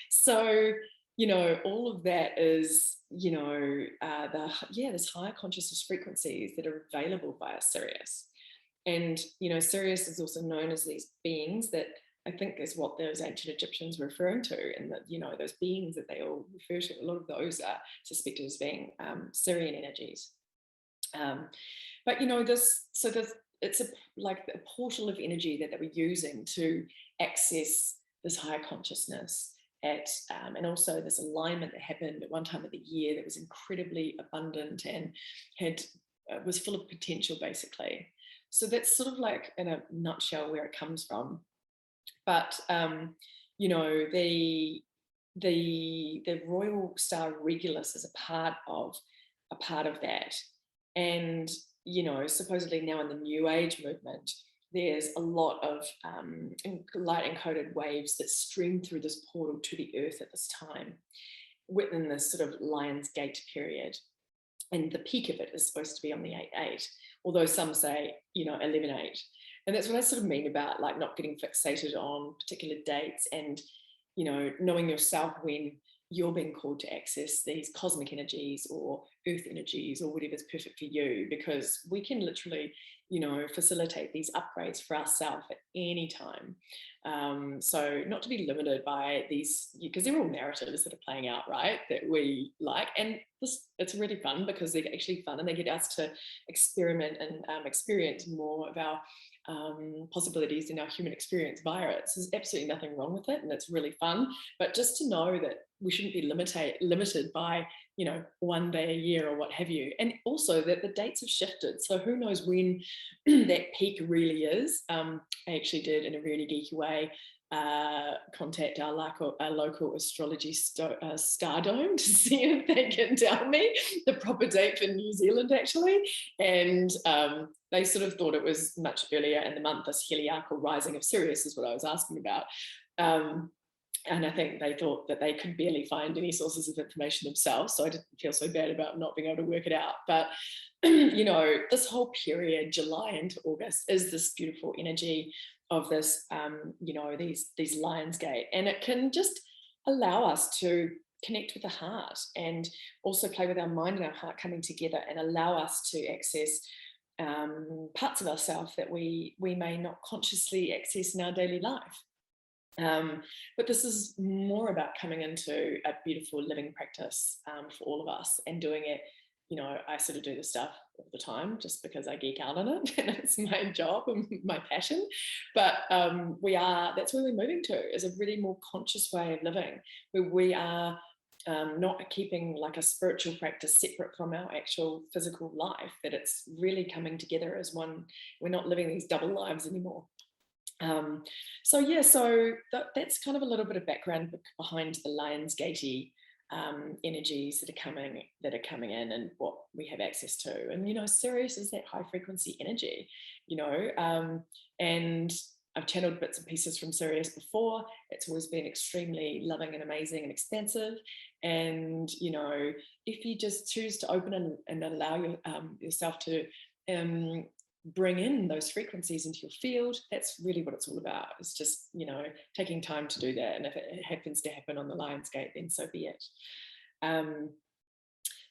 So, you know, all of that is, you know, this higher consciousness frequencies that are available via Sirius. And, you know, Sirius is also known as these beings that I think is what those ancient Egyptians were referring to, and that, you know, those beings that they all refer to, a lot of those are suspected as being Sirian energies. But, you know, it's like a portal of energy that they were using to access this higher consciousness and also this alignment that happened at one time of the year that was incredibly abundant and was full of potential, basically. So that's sort of like, in a nutshell, where it comes from. But you know, the royal star Regulus is a part of that. And, you know, supposedly now in the New Age movement, there's a lot of light encoded waves that stream through this portal to the earth at this time, within this sort of Lionsgate period. And the peak of it is supposed to be on the 8/8, although some say, you know, 11/8. And that's what I sort of mean about like not getting fixated on particular dates and, you know, knowing yourself when you're being called to access these cosmic energies or earth energies or whatever's perfect for you, because we can literally, you know, facilitate these upgrades for ourselves at any time. So not to be limited by these, because they're all narratives that are playing out, right, that we like. And it's really fun because they're actually fun and they get us to experiment and experience more of our possibilities in our human experience via it. So there's absolutely nothing wrong with it, and it's really fun. But just to know that we shouldn't be limited by, you know, one day a year or what have you. And also that the dates have shifted. So who knows when that peak really is. I actually did, in a really geeky way, contact our local astrology stardome to see if they can tell me the proper date for New Zealand, actually. And they sort of thought it was much earlier in the month. This heliacal rising of Sirius is what I was asking about. And I think they thought that they could barely find any sources of information themselves. So I didn't feel so bad about not being able to work it out. But, you know, this whole period, July into August, is this beautiful energy of this, you know, these Lionsgate. And it can just allow us to connect with the heart and also play with our mind and our heart coming together and allow us to access parts of ourselves that we may not consciously access in our daily life. But this is more about coming into a beautiful living practice for all of us and doing it. You know, I sort of do this stuff all the time just because I geek out on it and it's my job and my passion. But that's where we're moving to, is a really more conscious way of living, where we are not keeping like a spiritual practice separate from our actual physical life, that it's really coming together as one. We're not living these double lives anymore. So that's kind of a little bit of background behind the Lionsgate energies that are coming in and what we have access to. And, you know, Sirius is that high frequency energy, you know, and I've channeled bits and pieces from Sirius before. It's always been extremely loving and amazing and expansive. And, you know, if you just choose to open and allow yourself to bring in those frequencies into your field, that's really what it's all about. It's just, you know, taking time to do that. And if it happens to happen on the Lionsgate, then so be it.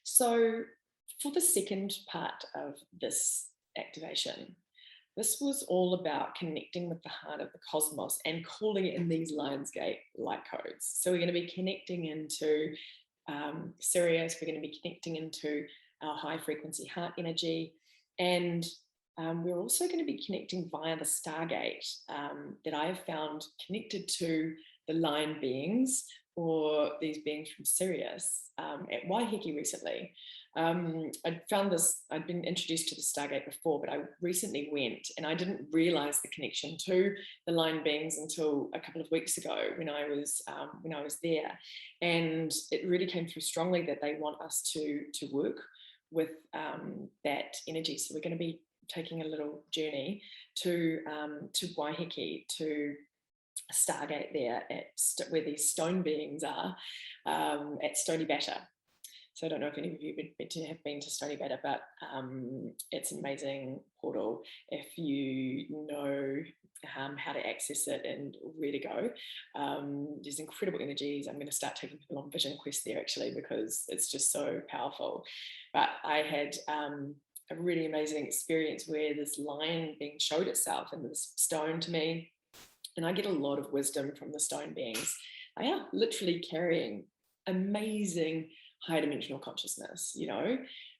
So for the second part of this activation, this was all about connecting with the heart of the cosmos and calling in these Lionsgate light codes. So we're going to be connecting into Sirius, we're going to be connecting into our high frequency heart energy, and we're also going to be connecting via the stargate that I have found connected to the line beings, or these beings from Sirius, at Waiheke recently. I'd found this, I'd been introduced to the stargate before, but I recently went and I didn't realize the connection to the line beings until a couple of weeks ago when I was there. And it really came through strongly that they want us to work with that energy. So we're going to be taking a little journey to Waiheke, to stargate there at where these stone beings are, at Stony Batter. So I don't know if any of you have been to Stony Batter, but it's an amazing portal if you know how to access it and where to go. There's incredible energies. I'm going to start taking people on vision quests there, actually, because it's just so powerful. But I had a really amazing experience where this line being showed itself in this stone to me. And I get a lot of wisdom from the stone beings. They are literally carrying amazing high dimensional consciousness, you know.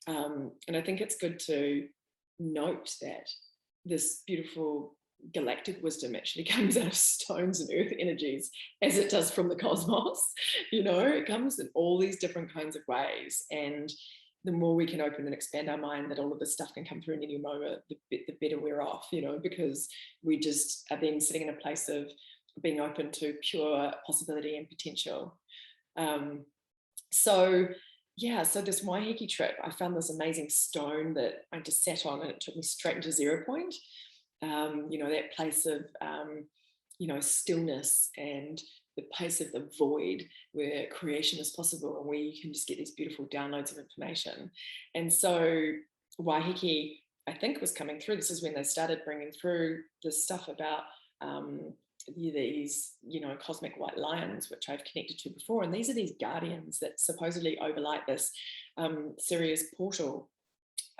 And I think it's good to note that this beautiful galactic wisdom actually comes out of stones and earth energies, as it does from the cosmos. You know, it comes in all these different kinds of ways. And the more we can open and expand our mind that all of this stuff can come through in any moment, the better we're off, you know, because we just are then sitting in a place of being open to pure possibility and potential. So this Waiheke trip, I found this amazing stone that I just sat on and it took me straight into 0 point. You know, that place of, you know, stillness and the place of the void where creation is possible and where you can just get these beautiful downloads of information. And so Waiheke, I think, was coming through. This is when they started bringing through this stuff about these, you know, cosmic white lions, which I've connected to before. And these are these guardians that supposedly overlight this Sirius portal.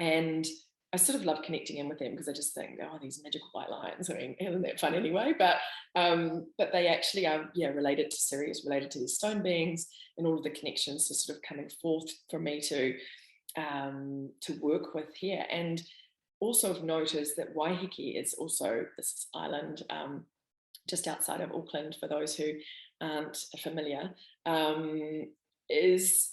And I sort of love connecting in with them because I just think, oh, these magical white lions. I mean, isn't that fun anyway? But they actually are, related to Sirius, related to these stone beings, and all of the connections are sort of coming forth for me to work with here. And also of note is that Waiheke is also this island just outside of Auckland, for those who aren't familiar, is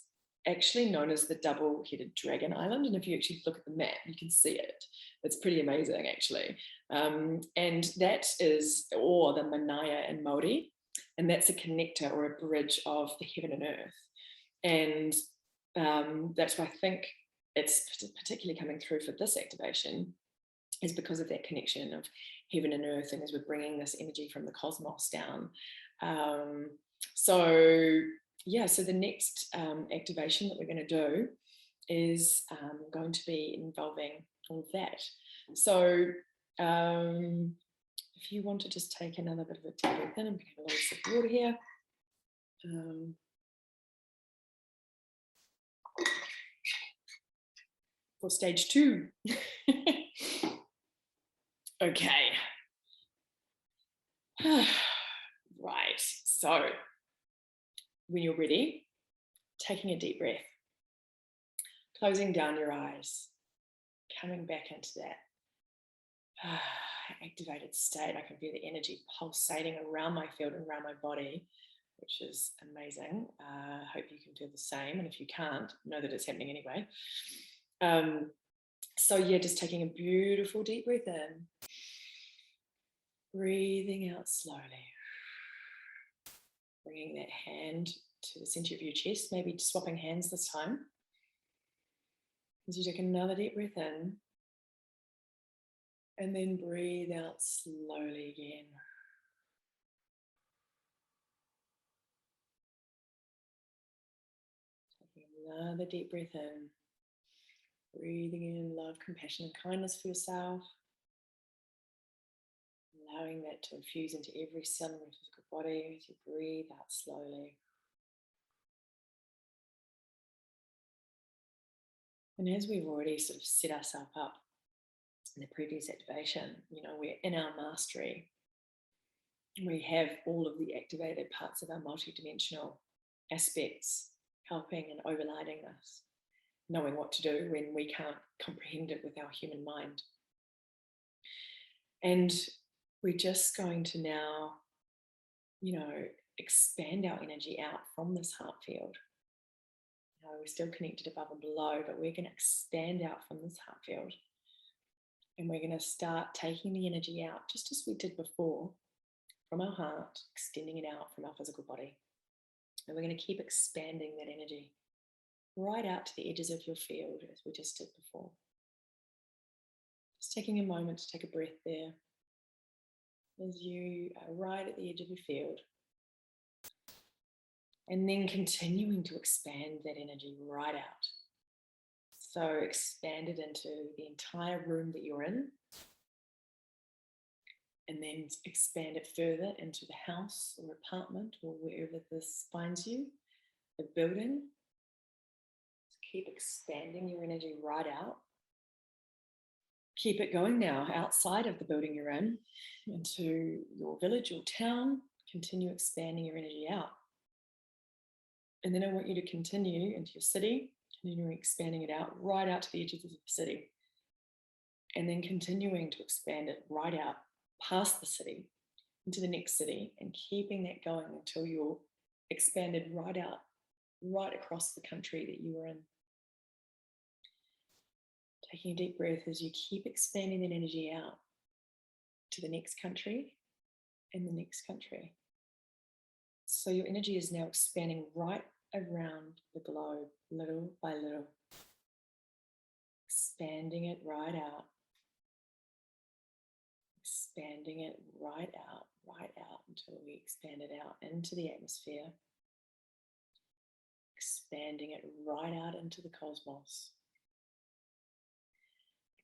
actually known as the double-headed dragon island. And if you actually look at the map, you can see it. It's pretty amazing, actually. And that is, or the Manaya in Māori, and that's a connector or a bridge of the heaven and earth. And that's why I think it's particularly coming through for this activation, is because of that connection of heaven and earth, and as we're bringing this energy from the cosmos down. So the next activation that we're going to do is going to be involving all of that. So if you want to just take another bit of a deep breath in, I'm going to have a little sip of water here. For stage 2. Okay. Right, so when you're ready, taking a deep breath, closing down your eyes, coming back into that activated state. I can feel the energy pulsating around my field and around my body, which is amazing. I hope you can do the same, and if you can't, know that it's happening anyway. So yeah, just taking a beautiful deep breath in, breathing out slowly, bringing that hand to the center of your chest, maybe swapping hands this time. As you take another deep breath in, and then breathe out slowly again. Taking another deep breath in, breathing in love, compassion, and kindness for yourself. Allowing that to infuse into every cell in your physical body as you breathe out slowly. And as we've already sort of set ourselves up in the previous activation, we're in our mastery. We have all of the activated parts of our multidimensional aspects helping and overriding us, knowing what to do when we can't comprehend it with our human mind. And we're just going to now, expand our energy out from this heart field. We're still connected above and below, but we're going to expand out from this heart field. And we're going to start taking the energy out, just as we did before, from our heart, extending it out from our physical body. And we're going to keep expanding that energy right out to the edges of your field, as we just did before. Just taking a moment to take a breath there, as you are right at the edge of your field. And then continuing to expand that energy right out. So expand it into the entire room that you're in. And then expand it further into the house or apartment or wherever this finds you, the building. Just keep expanding your energy right out. Keep it going now outside of the building you're in, into your village or town. Continue expanding your energy out. And then I want you to continue into your city, continuing expanding it out, right out to the edges of the city. And then continuing to expand it right out past the city, into the next city, and keeping that going until you're expanded right out, right across the country that you are in. Taking a deep breath as you keep expanding that energy out to the next country and the next country. So your energy is now expanding right around the globe, little by little. Expanding it right out. Expanding it right out until we expand it out into the atmosphere. Expanding it right out into the cosmos.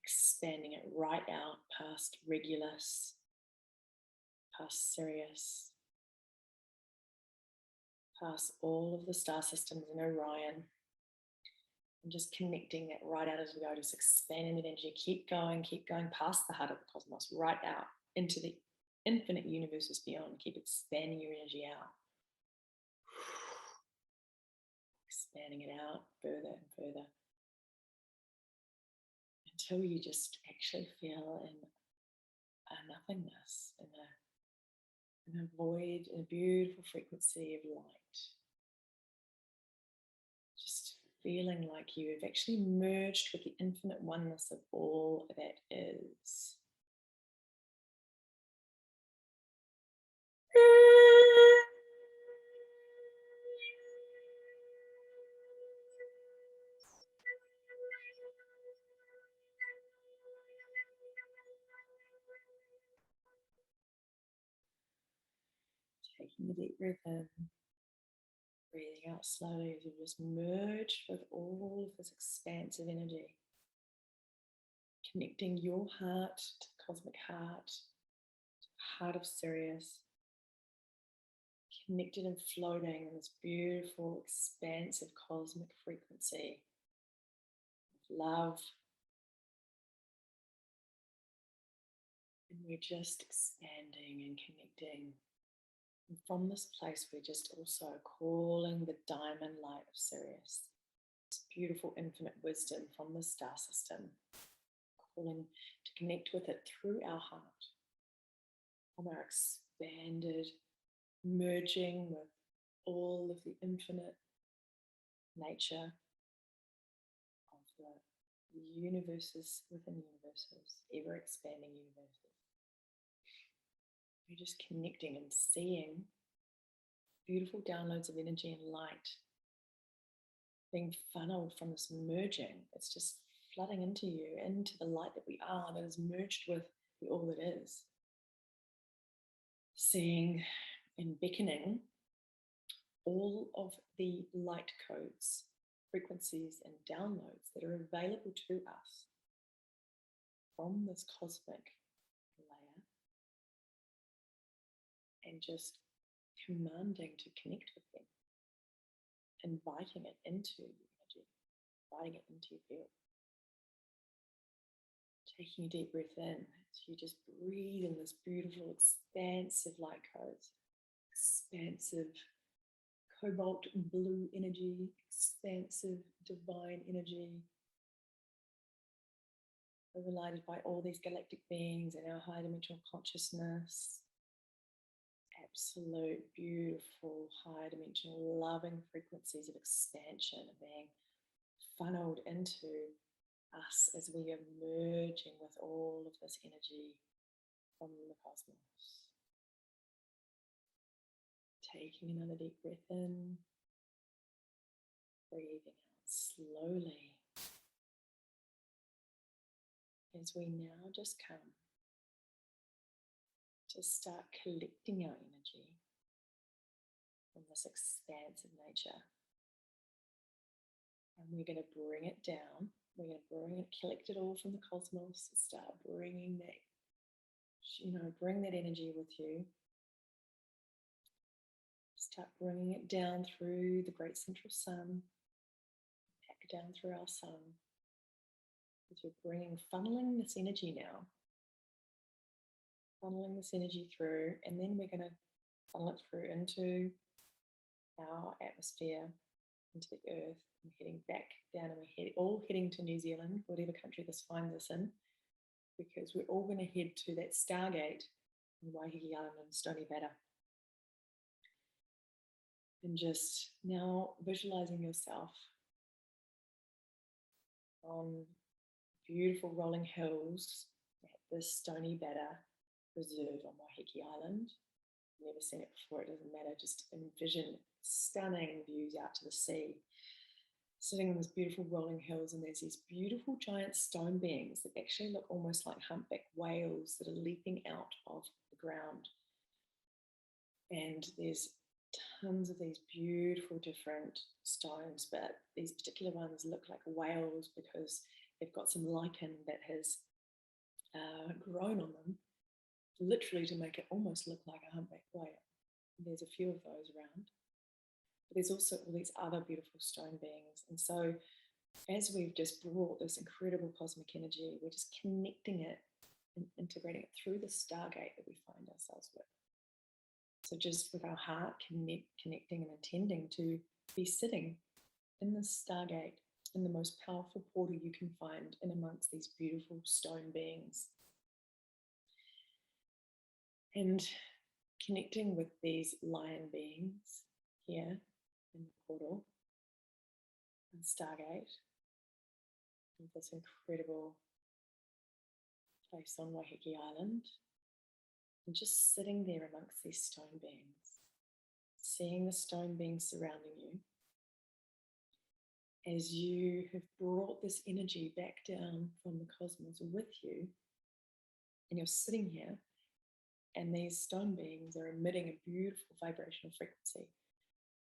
Expanding it right out past Regulus, past Sirius, past all of the star systems in Orion, and just connecting that right out as we go, just expanding that energy. Keep going past the heart of the cosmos, right out into the infinite universes beyond. Keep expanding your energy out. Expanding it out further and further, until you just actually feel in a nothingness, in in a void, in a beautiful frequency of light. Just feeling like you've actually merged with the infinite oneness of all that is. Taking a deep breath in, breathing out slowly as you just merge with all of this expansive energy. Connecting your heart to the cosmic heart, to the heart of Sirius. Connected and floating in this beautiful, expansive cosmic frequency of love. And we're just expanding and connecting. And from this place, we're just also calling the diamond light of Sirius, this beautiful infinite wisdom from the star system, calling to connect with it through our heart, from our expanded, merging with all of the infinite nature of the universes within universes, ever expanding universes. We're just connecting and seeing beautiful downloads of energy and light being funneled from this merging. It's just flooding into you, into the light that we are, that is merged with the all that is. Seeing and beckoning all of the light codes, frequencies, and downloads that are available to us from this cosmic layer, and just commanding to connect with them, inviting it into your energy, inviting it into your field. Taking a deep breath in, so you just breathe in this beautiful, expansive light codes, expansive cobalt blue energy, expansive divine energy, overlighted by all these galactic beings and our high dimensional consciousness. Absolute, beautiful, high dimensional, loving frequencies of expansion are being funneled into us as we are merging with all of this energy from the cosmos. Taking another deep breath in, breathing out slowly, as we now just come to start collecting our energy from this expansive nature. And we're going to bring it down. We're going to bring it, collect it all from the cosmos, start bringing that, bring that energy with you. Start bringing it down through the great central sun, back down through our sun. As you're funneling this energy now, funneling this energy through, and then we're going to funnel it through into our atmosphere, into the earth, and heading back down, and we're all heading to New Zealand, whatever country this finds us in, because we're all going to head to that stargate in Waiheke Island and Stony Batter. And just now visualizing yourself on beautiful rolling hills at the Stony Batter Reserve on Waiheke Island. Never seen it before, it doesn't matter, just envision stunning views out to the sea. Sitting on these beautiful rolling hills, and there's these beautiful giant stone beings that actually look almost like humpback whales that are leaping out of the ground. And there's tons of these beautiful different stones, but these particular ones look like whales because they've got some lichen that has grown on them, literally to make it almost look like a humpback whale. There's a few of those around. But there's also all these other beautiful stone beings. And so as we've just brought this incredible cosmic energy, we're just connecting it and integrating it through the stargate that we find ourselves with. So just with our heart connecting and intending to be sitting in the stargate, in the most powerful portal you can find in amongst these beautiful stone beings. And connecting with these lion beings here in the portal and Stargate, and this incredible place on Waiheke Island, and just sitting there amongst these stone beings, seeing the stone beings surrounding you as you have brought this energy back down from the cosmos with you, and you're sitting here, and these stone beings are emitting a beautiful vibrational frequency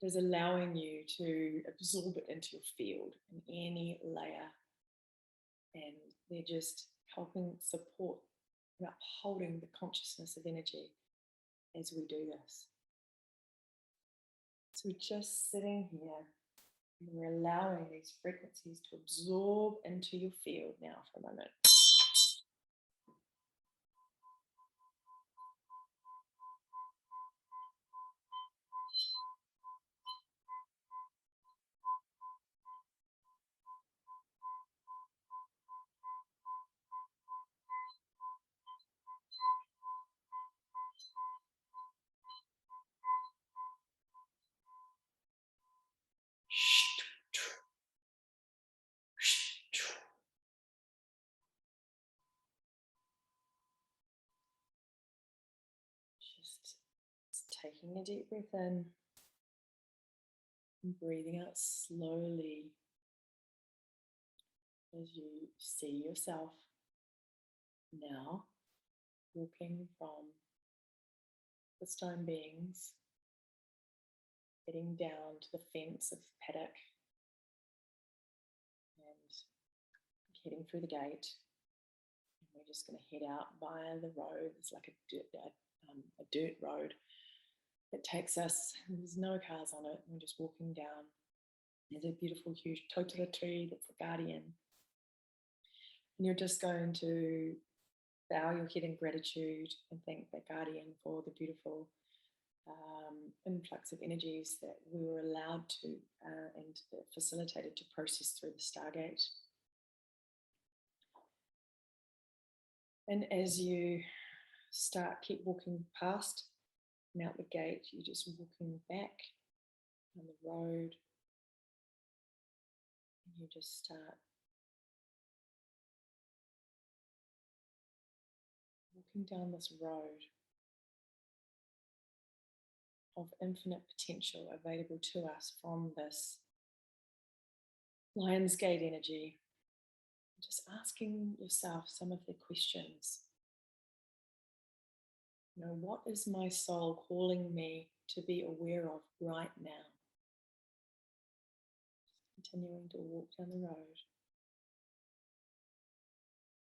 that is allowing you to absorb it into your field in any layer, and they're just helping support and upholding the consciousness of energy as we do this. So we're just sitting here, and we're allowing these frequencies to absorb into your field now for a moment. Just taking a deep breath in and breathing out slowly as you see yourself now walking from the stone beings, heading down to the fence of the paddock and heading through the gate. And we're just going to head out via the road. It's like a dirt road that takes us, there's no cars on it. We're just walking down. There's a beautiful, huge totara tree that's the guardian. And you're just going to bow your head in gratitude and thank that guardian for the beautiful influx of energies that we were allowed to and facilitated to process through the Stargate. And as you keep walking past and out the gate, you're just walking back on the road, and you just start walking down this road of infinite potential available to us from this Lionsgate energy. Just asking yourself some of the questions. You know, what is my soul calling me to be aware of right now? Just continuing to walk down the road.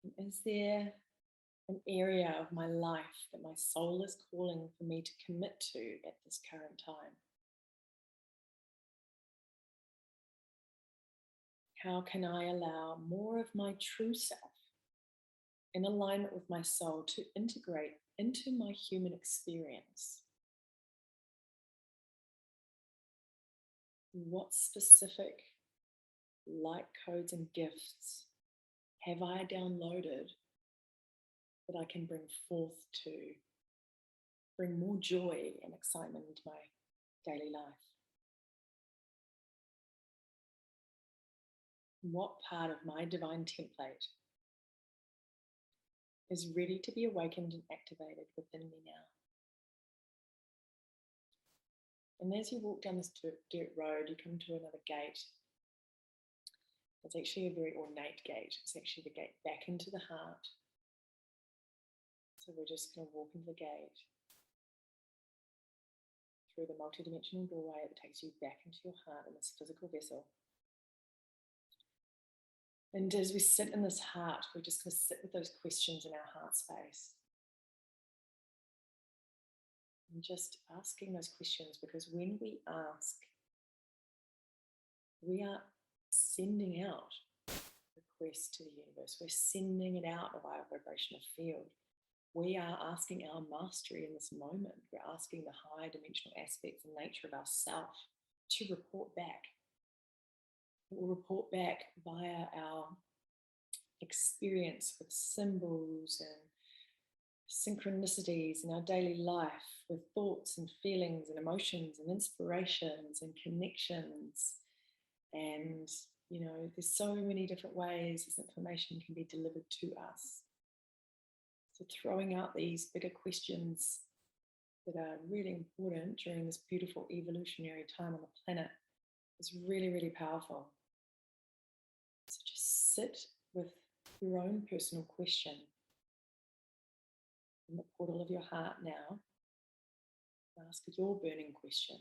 And is there an area of my life that my soul is calling for me to commit to at this current time? How can I allow more of my true self in alignment with my soul to integrate into my human experience? What specific light codes and gifts have I downloaded that I can bring forth to bring more joy and excitement into my daily life? What part of my divine template is ready to be awakened and activated within me now? And as you walk down this dirt road, you come to another gate. It's actually a very ornate gate. It's actually the gate back into the heart. So we're just going to walk into the gate through the multidimensional doorway that takes you back into your heart in this physical vessel. And as we sit in this heart, we're just going to sit with those questions in our heart space. And just asking those questions, because when we ask, we are sending out requests to the universe. We're sending it out of our vibrational field. We are asking our mastery in this moment. We're asking the higher dimensional aspects and nature of ourself to report back. We'll report back via our experience with symbols and synchronicities in our daily life with thoughts and feelings and emotions and inspirations and connections. And, you know, there's so many different ways this information can be delivered to us. So throwing out these bigger questions that are really important during this beautiful evolutionary time on the planet is really, really powerful. So just sit with your own personal question in the portal of your heart now. Ask your burning question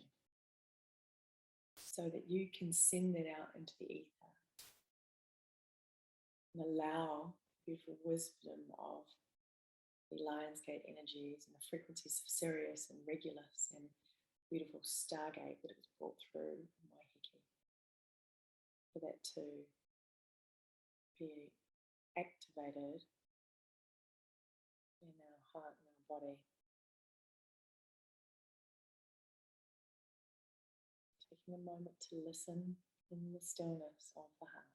so that you can send it out into the ether and allow the beautiful wisdom of the Lionsgate energies and the frequencies of Sirius and Regulus and beautiful stargate that it was brought through in Waiheke, for that to be activated in our heart and our body. Taking a moment to listen in the stillness of the heart.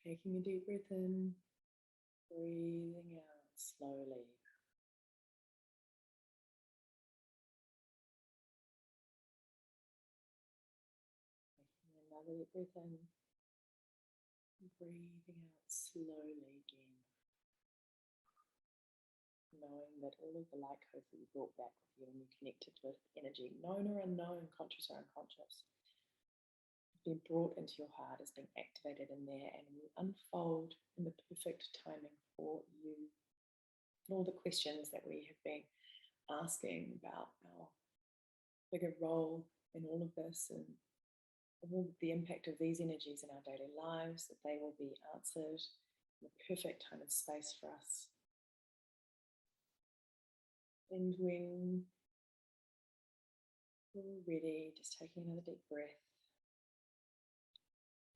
Taking a deep breath in, breathing out slowly. Taking another deep breath in, breathing out slowly again. Knowing that all of the light codes that you brought back with you and you connected with energy, known or unknown, conscious or unconscious, been brought into your heart, is being activated in there and will unfold in the perfect timing for you. And all the questions that we have been asking about our bigger role in all of this and all the impact of these energies in our daily lives, that they will be answered in the perfect time and space for us. And when you're ready, just taking another deep breath,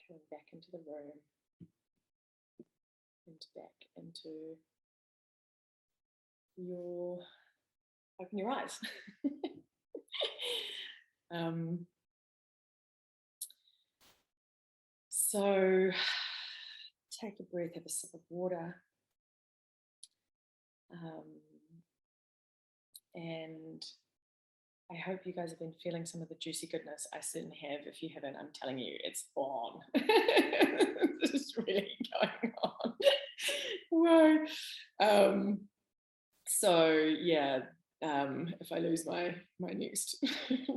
coming back into the room and back into your, open your eyes. So take a breath, have a sip of water. And I hope you guys have been feeling some of the juicy goodness. I certainly have. If you haven't, I'm telling you, it's on. It's really going on. Whoa. So yeah, if I lose my next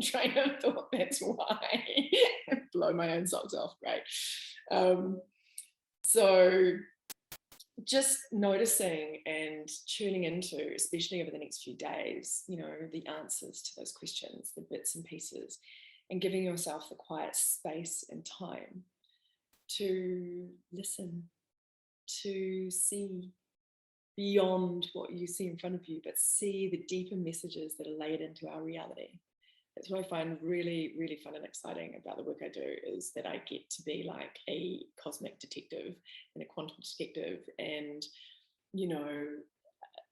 train of thought, that's why. Blow my own socks off, great. So just noticing and tuning into, especially over the next few days, you know, the answers to those questions, the bits and pieces, and giving yourself the quiet space and time to listen, to see beyond what you see in front of you, but see the deeper messages that are laid into our reality. That's what I find really, really fun and exciting about the work I do, is that I get to be like a cosmic detective and a quantum detective and, you know,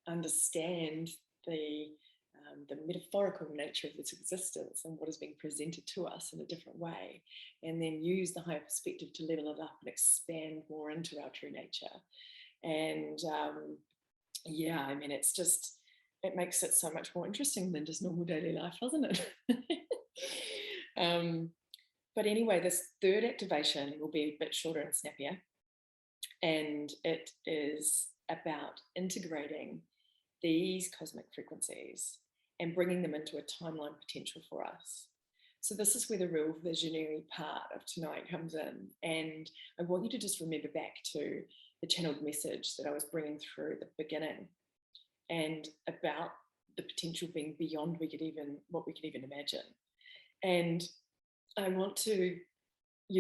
understand the metaphorical nature of this existence and what is being presented to us in a different way, and then use the higher perspective to level it up and expand more into our true nature. And yeah, I mean, it's just, it makes it so much more interesting than just normal daily life, doesn't it? But anyway, this third activation will be a bit shorter and snappier. And it is about integrating these cosmic frequencies and bringing them into a timeline potential for us. So this is where the real visionary part of tonight comes in. And I want you to just remember back to the channeled message that I was bringing through at the beginning, and about the potential being beyond what we could even imagine. And I want you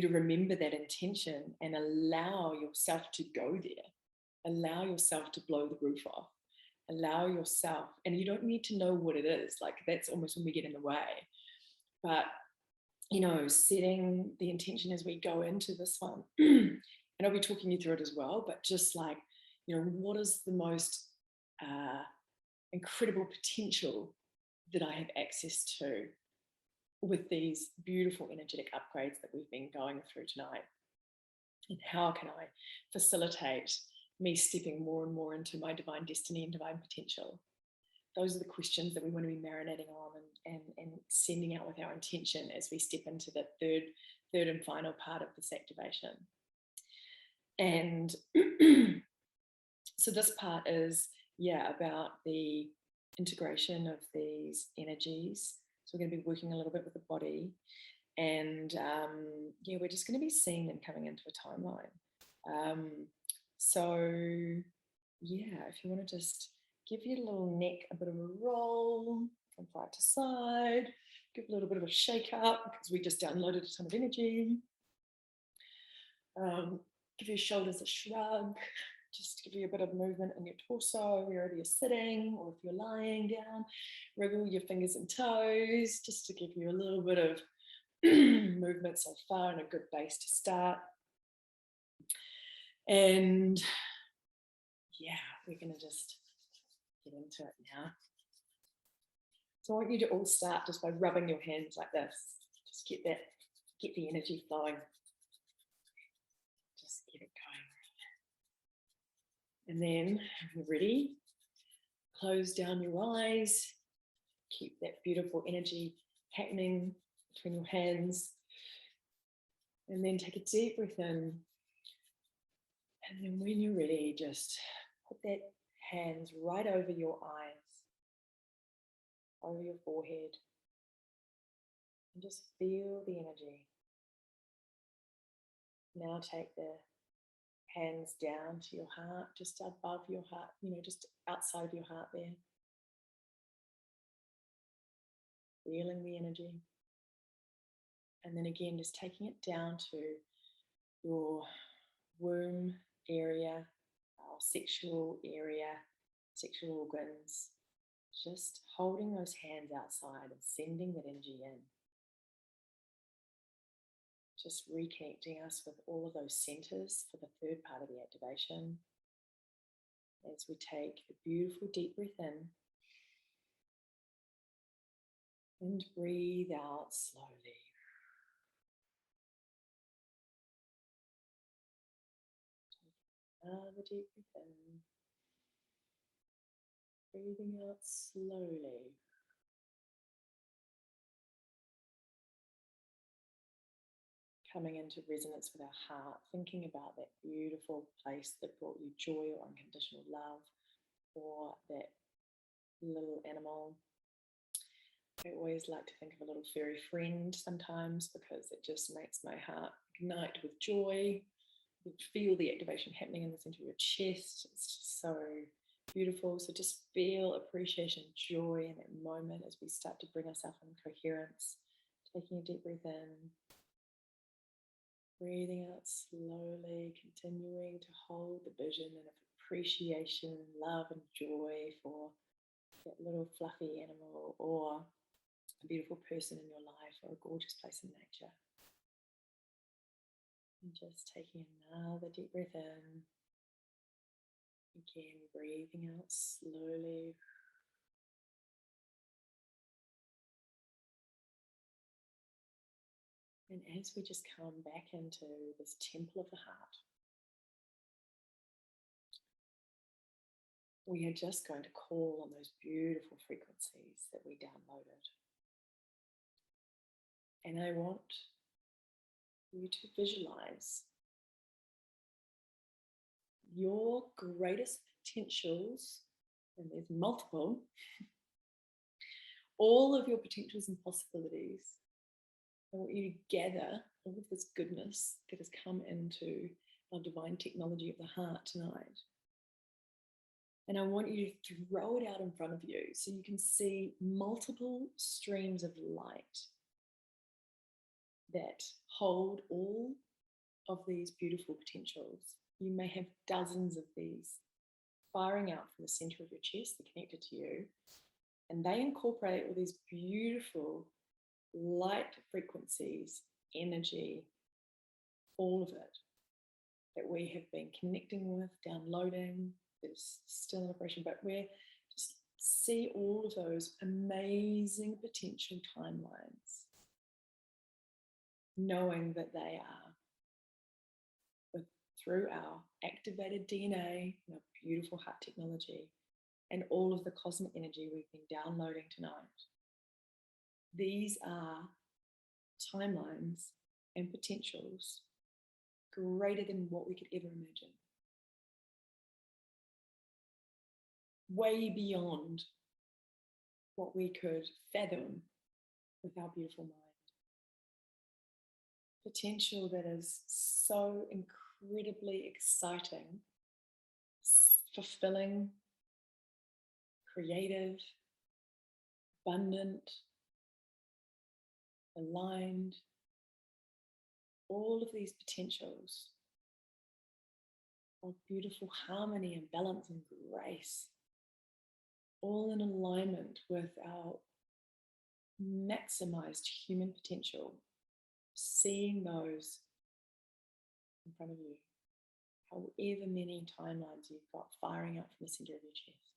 to remember that intention and allow yourself to go there. Allow yourself to blow the roof off. Allow yourself, and you don't need to know what it is. Like, that's almost when we get in the way. But, you know, setting the intention as we go into this one, and I'll be talking you through it as well, but just like, what is the most incredible potential that I have access to with these beautiful energetic upgrades that we've been going through tonight? And how can I facilitate me stepping more and more into my divine destiny and divine potential? Those are the questions that we want to be marinating on and sending out with our intention as we step into the third and final part of this activation. And so this part is, about the integration of these energies. So we're going to be working a little bit with the body, and we're just going to be seeing them coming into a timeline. If you want to just give your little neck a bit of a roll from side to side, give a little bit of a shake up because we just downloaded a ton of energy. Give your shoulders a shrug, just give you a bit of movement in your torso, wherever you're sitting, or if you're lying down, wriggle your fingers and toes, just to give you a little bit of movement so far and a good base to start. And we're going to just get into it now. So I want you to all start just by rubbing your hands like this. Just get the energy flowing. Just get it going. And then, when you're ready, close down your eyes. Keep that beautiful energy happening between your hands. And then take a deep breath in. And then when you're ready, just put that hands right over your eyes, over your forehead, and just feel the energy. Now take the hands down to your heart, just above your heart, just outside of your heart there. Feeling the energy. And then again, just taking it down to your womb area, our sexual area, sexual organs. Just holding those hands outside and sending that energy in. Just reconnecting us with all of those centers for the third part of the activation. As we take a beautiful deep breath in and breathe out slowly. Another deep breath in. Breathing out slowly. Coming into resonance with our heart, thinking about that beautiful place that brought you joy or unconditional love, or that little animal. I always like to think of a little fairy friend sometimes because it just makes my heart ignite with joy. You feel the activation happening in the center of your chest. It's just so beautiful. So just feel appreciation, joy in that moment as we start to bring ourselves in coherence. Taking a deep breath in. Breathing out slowly, continuing to hold the vision and appreciation, love and joy for that little fluffy animal or a beautiful person in your life or a gorgeous place in nature. And just taking another deep breath in. Again, breathing out slowly. And as we just come back into this temple of the heart, we are just going to call on those beautiful frequencies that we downloaded. And I want you to visualize your greatest potentials, and there's multiple, all of your potentials and possibilities. I want you to gather all of this goodness that has come into our divine technology of the heart tonight. And I want you to throw it out in front of you so you can see multiple streams of light that hold all of these beautiful potentials. You may have dozens of these firing out from the center of your chest, they're connected to you, and they incorporate all these beautiful light frequencies, energy, all of it. that we have been connecting with, downloading, is still in operation, but we're just see all of those amazing potential timelines, knowing that they are through our activated DNA and our beautiful heart technology and all of the cosmic energy we've been downloading tonight. These are timelines and potentials greater than what we could ever imagine. Way beyond what we could fathom with our beautiful mind. Potential that is so incredibly exciting, fulfilling, creative, abundant, aligned. All of these potentials of beautiful harmony and balance and grace, all in alignment with our maximized human potential, seeing those in front of you, however many timelines you've got firing up from the center of your chest.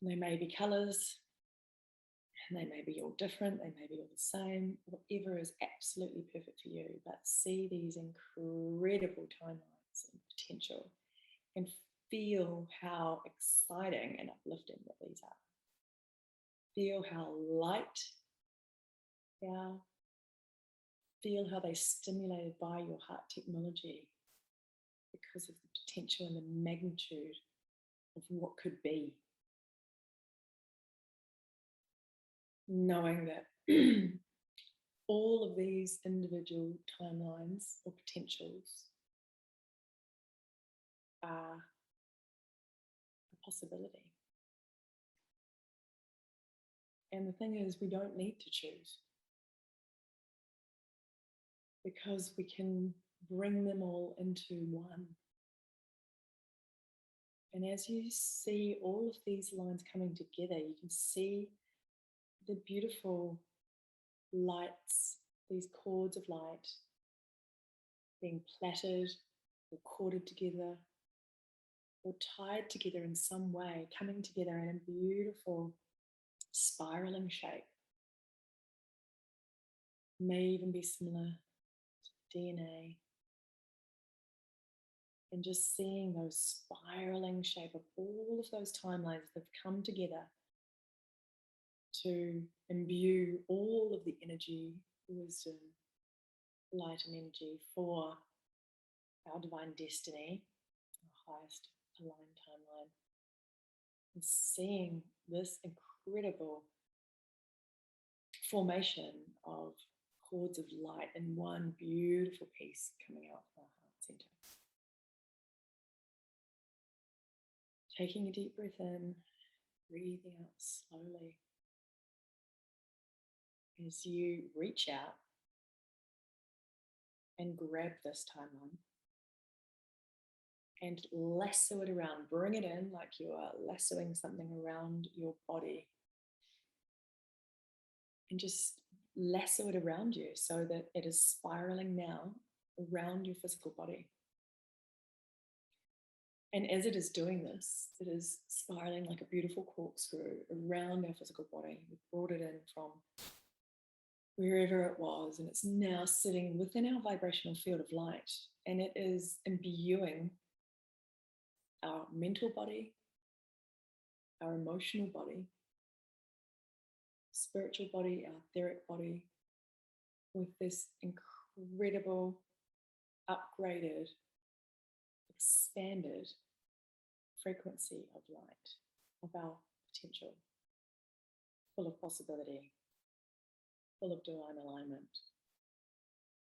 And they may be colors, and they may be all different, they may be all the same, whatever is absolutely perfect for you, but see these incredible timelines and potential and feel how exciting and uplifting that these are. Feel how light they are. Feel how they're stimulated by your heart technology because of the potential and the magnitude of what could be. Knowing that all of these individual timelines or potentials are a possibility. And the thing is, we don't need to choose, because we can bring them all into one. And as you see all of these lines coming together, you can see the beautiful lights, these cords of light being plaited or corded together or tied together in some way, coming together in a beautiful spiraling shape. May even be similar to DNA. And just seeing those spiraling shape of all of those timelines that have come together to imbue all of the energy, wisdom, light and energy for our divine destiny, our highest aligned timeline. And seeing this incredible formation of cords of light in one beautiful piece coming out from our heart center. Taking a deep breath in, breathing out slowly. As you reach out and grab this timeline and lasso it around, bring it in like you are lassoing something around your body, and just lasso it around you so that it is spiraling now around your physical body. And as it is doing this, it is spiraling like a beautiful corkscrew around our physical body. We brought it in from wherever it was, and it's now sitting within our vibrational field of light, and it is imbuing our mental body, our emotional body, spiritual body, our etheric body, with this incredible, upgraded, expanded frequency of light, of our potential, full of possibility, full of divine alignment,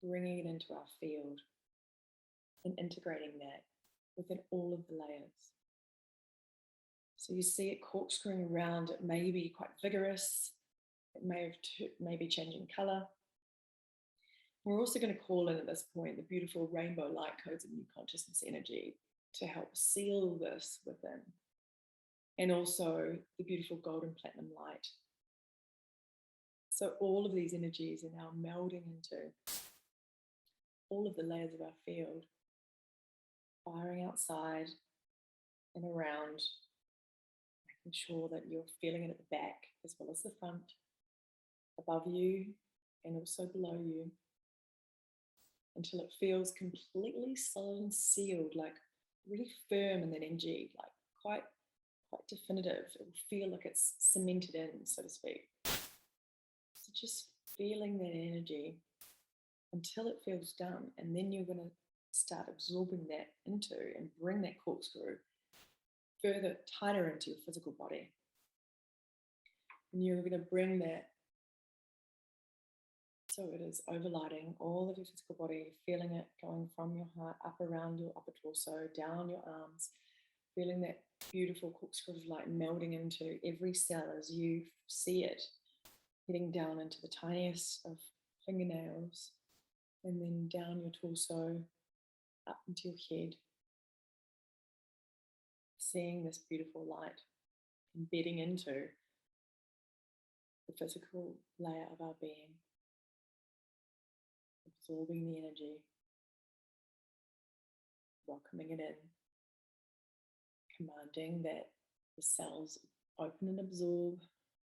bringing it into our field and integrating that within all of the layers. So you see it corkscrewing around. It may be quite vigorous. It may be changing color. We're also going to call in at this point the beautiful rainbow light codes of new consciousness energy to help seal this within, and also the beautiful golden platinum light. So all of these energies are now melding into all of the layers of our field, firing outside and around, making sure that you're feeling it at the back as well as the front, above you and also below you, until it feels completely solid and sealed, like really firm in that energy, like quite definitive. It will feel like it's cemented in, so to speak. So just feeling that energy until it feels done, and then you're going to start absorbing that into and bring that corkscrew further tighter into your physical body. And you're going to bring that so it is overlighting all of your physical body, feeling it going from your heart up around your upper torso, down your arms, feeling that beautiful corkscrew of light melding into every cell as you see it, getting down into the tiniest of fingernails, and then down your torso, up into your head, seeing this beautiful light embedding into the physical layer of our being, absorbing the energy, welcoming it in, commanding that the cells open and absorb,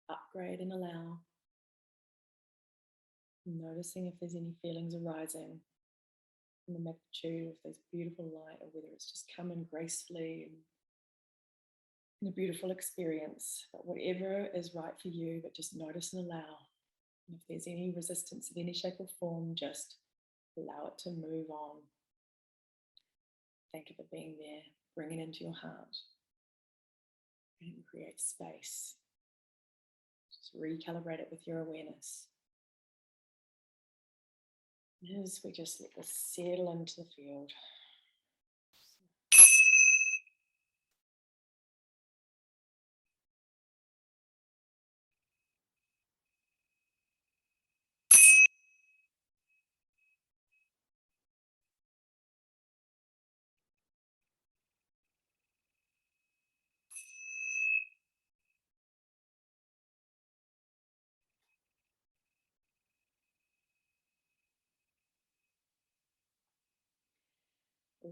upgrade and allow, noticing if there's any feelings arising from the magnitude of this beautiful light, or whether it's just come in gracefully and in a beautiful experience. But whatever is right for you, but just notice and allow. And if there's any resistance of any shape or form, just allow it to move on. Think of it being there, bring it into your heart, and create space. Just recalibrate it with your awareness. As we just let this settle into the field.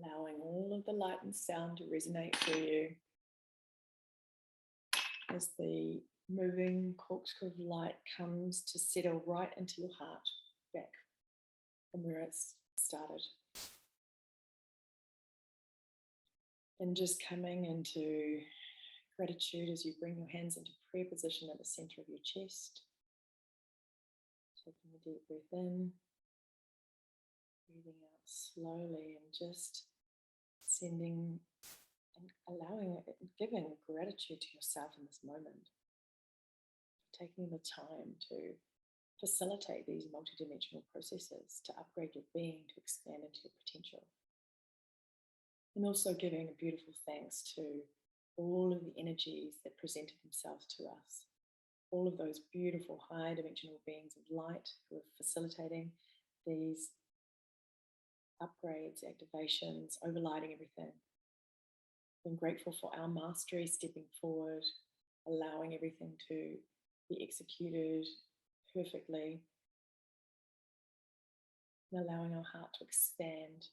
Allowing all of the light and sound to resonate through you as the moving corkscrew of light comes to settle right into your heart, back from where it's started. And just coming into gratitude as you bring your hands into prayer position at the center of your chest. Taking a deep breath in, breathing out slowly, and just sending and allowing it, giving gratitude to yourself in this moment. Taking the time to facilitate these multidimensional processes, to upgrade your being, to expand into your potential. And also giving a beautiful thanks to all of the energies that presented themselves to us, all of those beautiful high dimensional beings of light who are facilitating these upgrades, activations, overlighting everything. Being grateful for our mastery, stepping forward, allowing everything to be executed perfectly, and allowing our heart to expand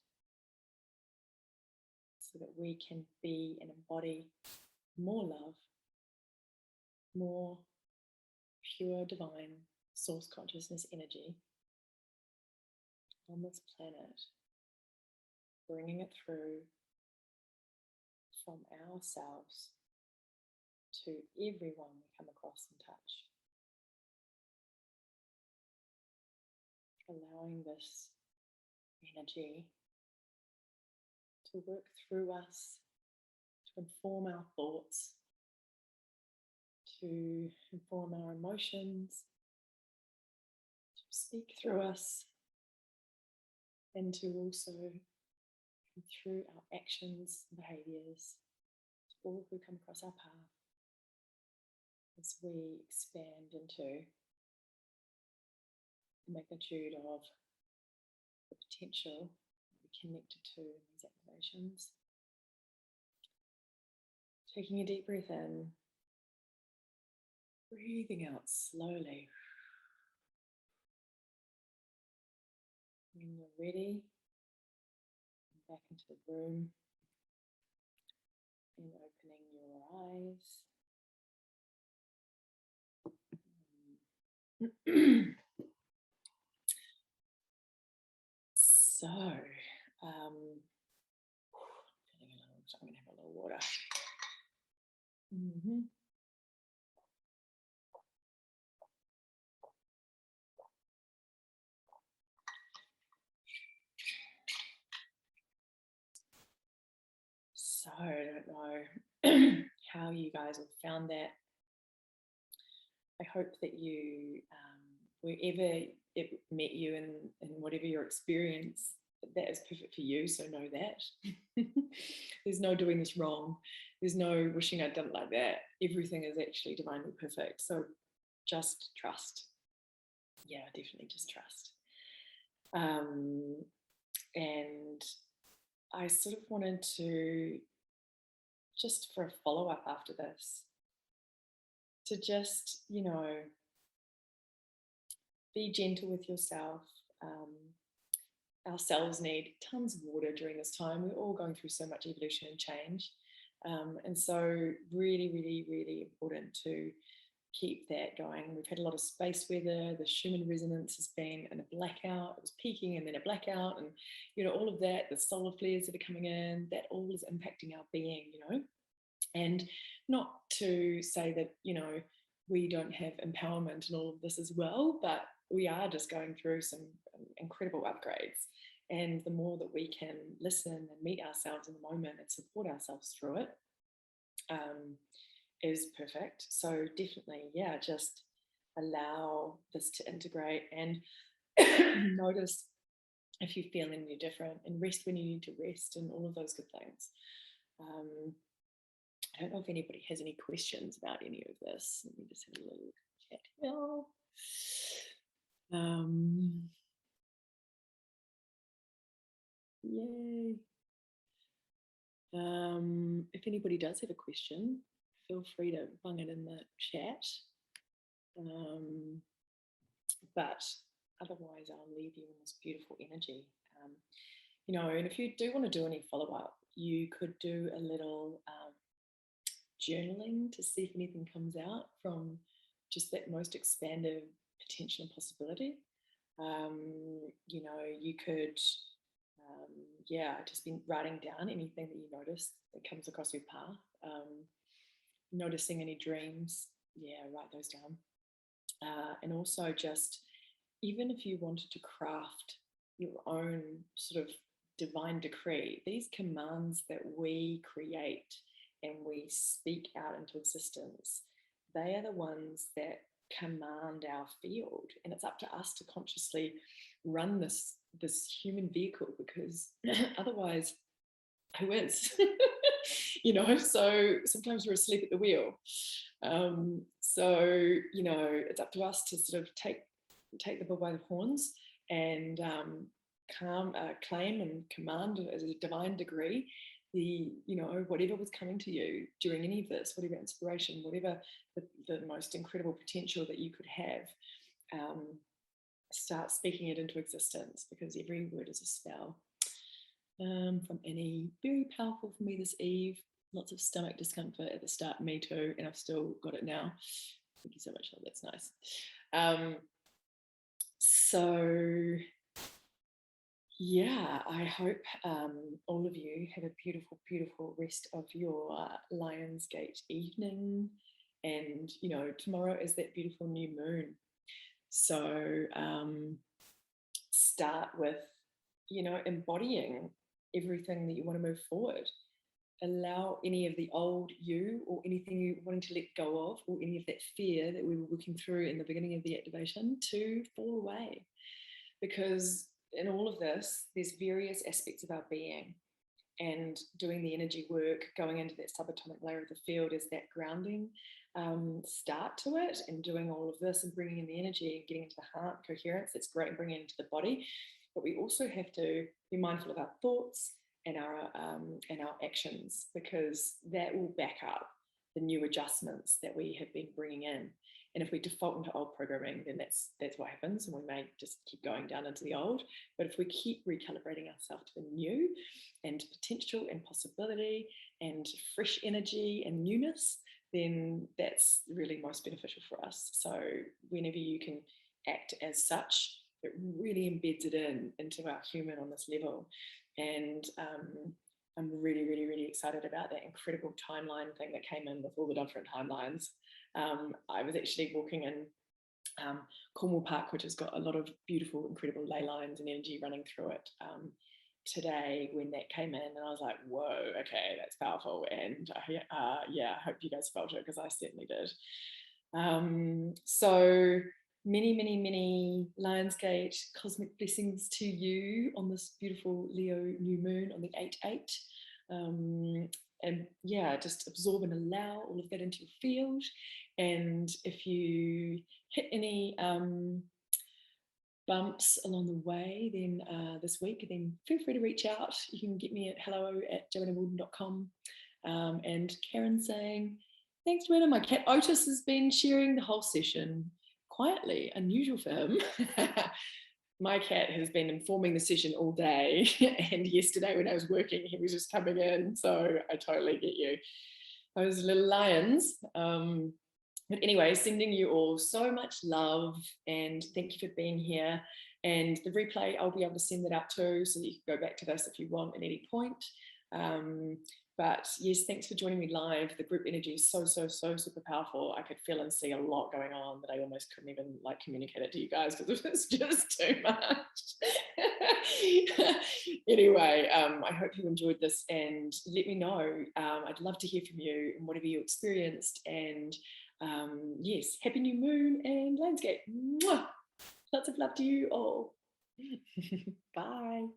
so that we can be and embody more love, more pure divine source consciousness energy on this planet, bringing it through from ourselves to everyone we come across and touch. Allowing this energy to work through us, to inform our thoughts, to inform our emotions, to speak through us, and to also come through our actions and behaviors to all who come across our path as we expand into the magnitude of the potential that we're connected to in these activations. Taking a deep breath in, breathing out slowly. When you're ready, back into the room and opening your eyes. So, feeling a little, so I'm going to have a little water. So I don't know how you guys have found that. I hope that you, wherever it met you and whatever your experience, that is perfect for you. So know that. There's no doing this wrong. There's no wishing I'd done it like that. Everything is actually divinely perfect. So just trust. Yeah, definitely just trust. And I sort of wanted to, just for a follow-up after this, to just, you know, be gentle with yourself. Our cells need tons of water during this time. We're all going through so much evolution and change. And so really, really, really important to keep that going. We've had a lot of space weather. The Schumann resonance has been in a blackout. It was peaking and then a blackout, and you know, all of that, the solar flares that are coming in, that all is impacting our being, you know. And not to say that, you know, we don't have empowerment and all of this as well, but we are just going through some incredible upgrades. And the more that we can listen and meet ourselves in the moment and support ourselves through it, is perfect. So definitely, yeah, just allow this to integrate and notice if you feel any different, and rest when you need to rest, and all of those good things. I don't know if anybody has any questions about any of this. Let me just have a little chat here. Yay. If anybody does have a question, feel free to bung it in the chat. But otherwise, I'll leave you in this beautiful energy. You know, and if you do want to do any follow-up, you could do a little journaling to see if anything comes out from just that most expanded potential and possibility. You know, you could, yeah, just be writing down anything that you notice that comes across your path. Noticing any dreams, yeah, write those down. And also just, even if you wanted to craft your own sort of divine decree, these commands that we create and we speak out into existence, they are the ones that command our field, and it's up to us to consciously run this human vehicle, because otherwise, who is? You know, so sometimes we're asleep at the wheel. So you know, it's up to us to sort of take the bull by the horns and claim and command as a divine degree the, you know, whatever was coming to you during any of this, whatever inspiration, whatever the most incredible potential that you could have, start speaking it into existence, because every word is a spell. From Annie, very powerful for me this eve. Lots of stomach discomfort at the start, me too, and I've still got it now. Thank you so much, that's nice. So yeah, I hope all of you have a beautiful, beautiful rest of your Lionsgate evening. And, you know, tomorrow is that beautiful new moon. So start with, you know, embodying everything that you want to move forward. Allow any of the old you, or anything you wanting to let go of, or any of that fear that we were working through in the beginning of the activation, to fall away. Because in all of this, there's various aspects of our being, and doing the energy work, going into that subatomic layer of the field is that grounding start to it, and doing all of this and bringing in the energy and getting into the heart coherence. That's great, and bringing it into the body. But we also have to be mindful of our thoughts and our actions, because that will back up the new adjustments that we have been bringing in. And if we default into old programming, then that's what happens, and we may just keep going down into the old. But if we keep recalibrating ourselves to the new and potential and possibility and fresh energy and newness, then that's really most beneficial for us. So whenever you can act as such, it really embeds it into our human on this level. And I'm really, really, really excited about that incredible timeline thing that came in with all the different timelines. I was actually walking in Cornwall Park, which has got a lot of beautiful, incredible ley lines and energy running through it today when that came in, and I was like, whoa, okay, that's powerful. And yeah, I hope you guys felt it, because I certainly did. So many, many, many Lionsgate cosmic blessings to you on this beautiful Leo new moon on the 8/8. And yeah, just absorb and allow all of that into your field. And if you hit any bumps along the way, then this week, then feel free to reach out. You can get me at hello@joannawalden.com. And Karen saying, thanks, Joanna. My cat Otis has been sharing the whole session quietly, unusual for him. My cat has been informing the session all day, and yesterday when I was working, he was just coming in, so I totally get you. Those little lions. But anyway, sending you all so much love, and thank you for being here. And the replay, I'll be able to send that out too, so that you can go back to this if you want at any point. But yes, thanks for joining me live. The group energy is so, so, so super powerful. I could feel and see a lot going on that I almost couldn't even communicate it to you guys, because it was just too much. Anyway, I hope you enjoyed this, and let me know. I'd love to hear from you and whatever you experienced. And yes, happy new moon and Lionsgate. Mwah! Lots of love to you all. Bye.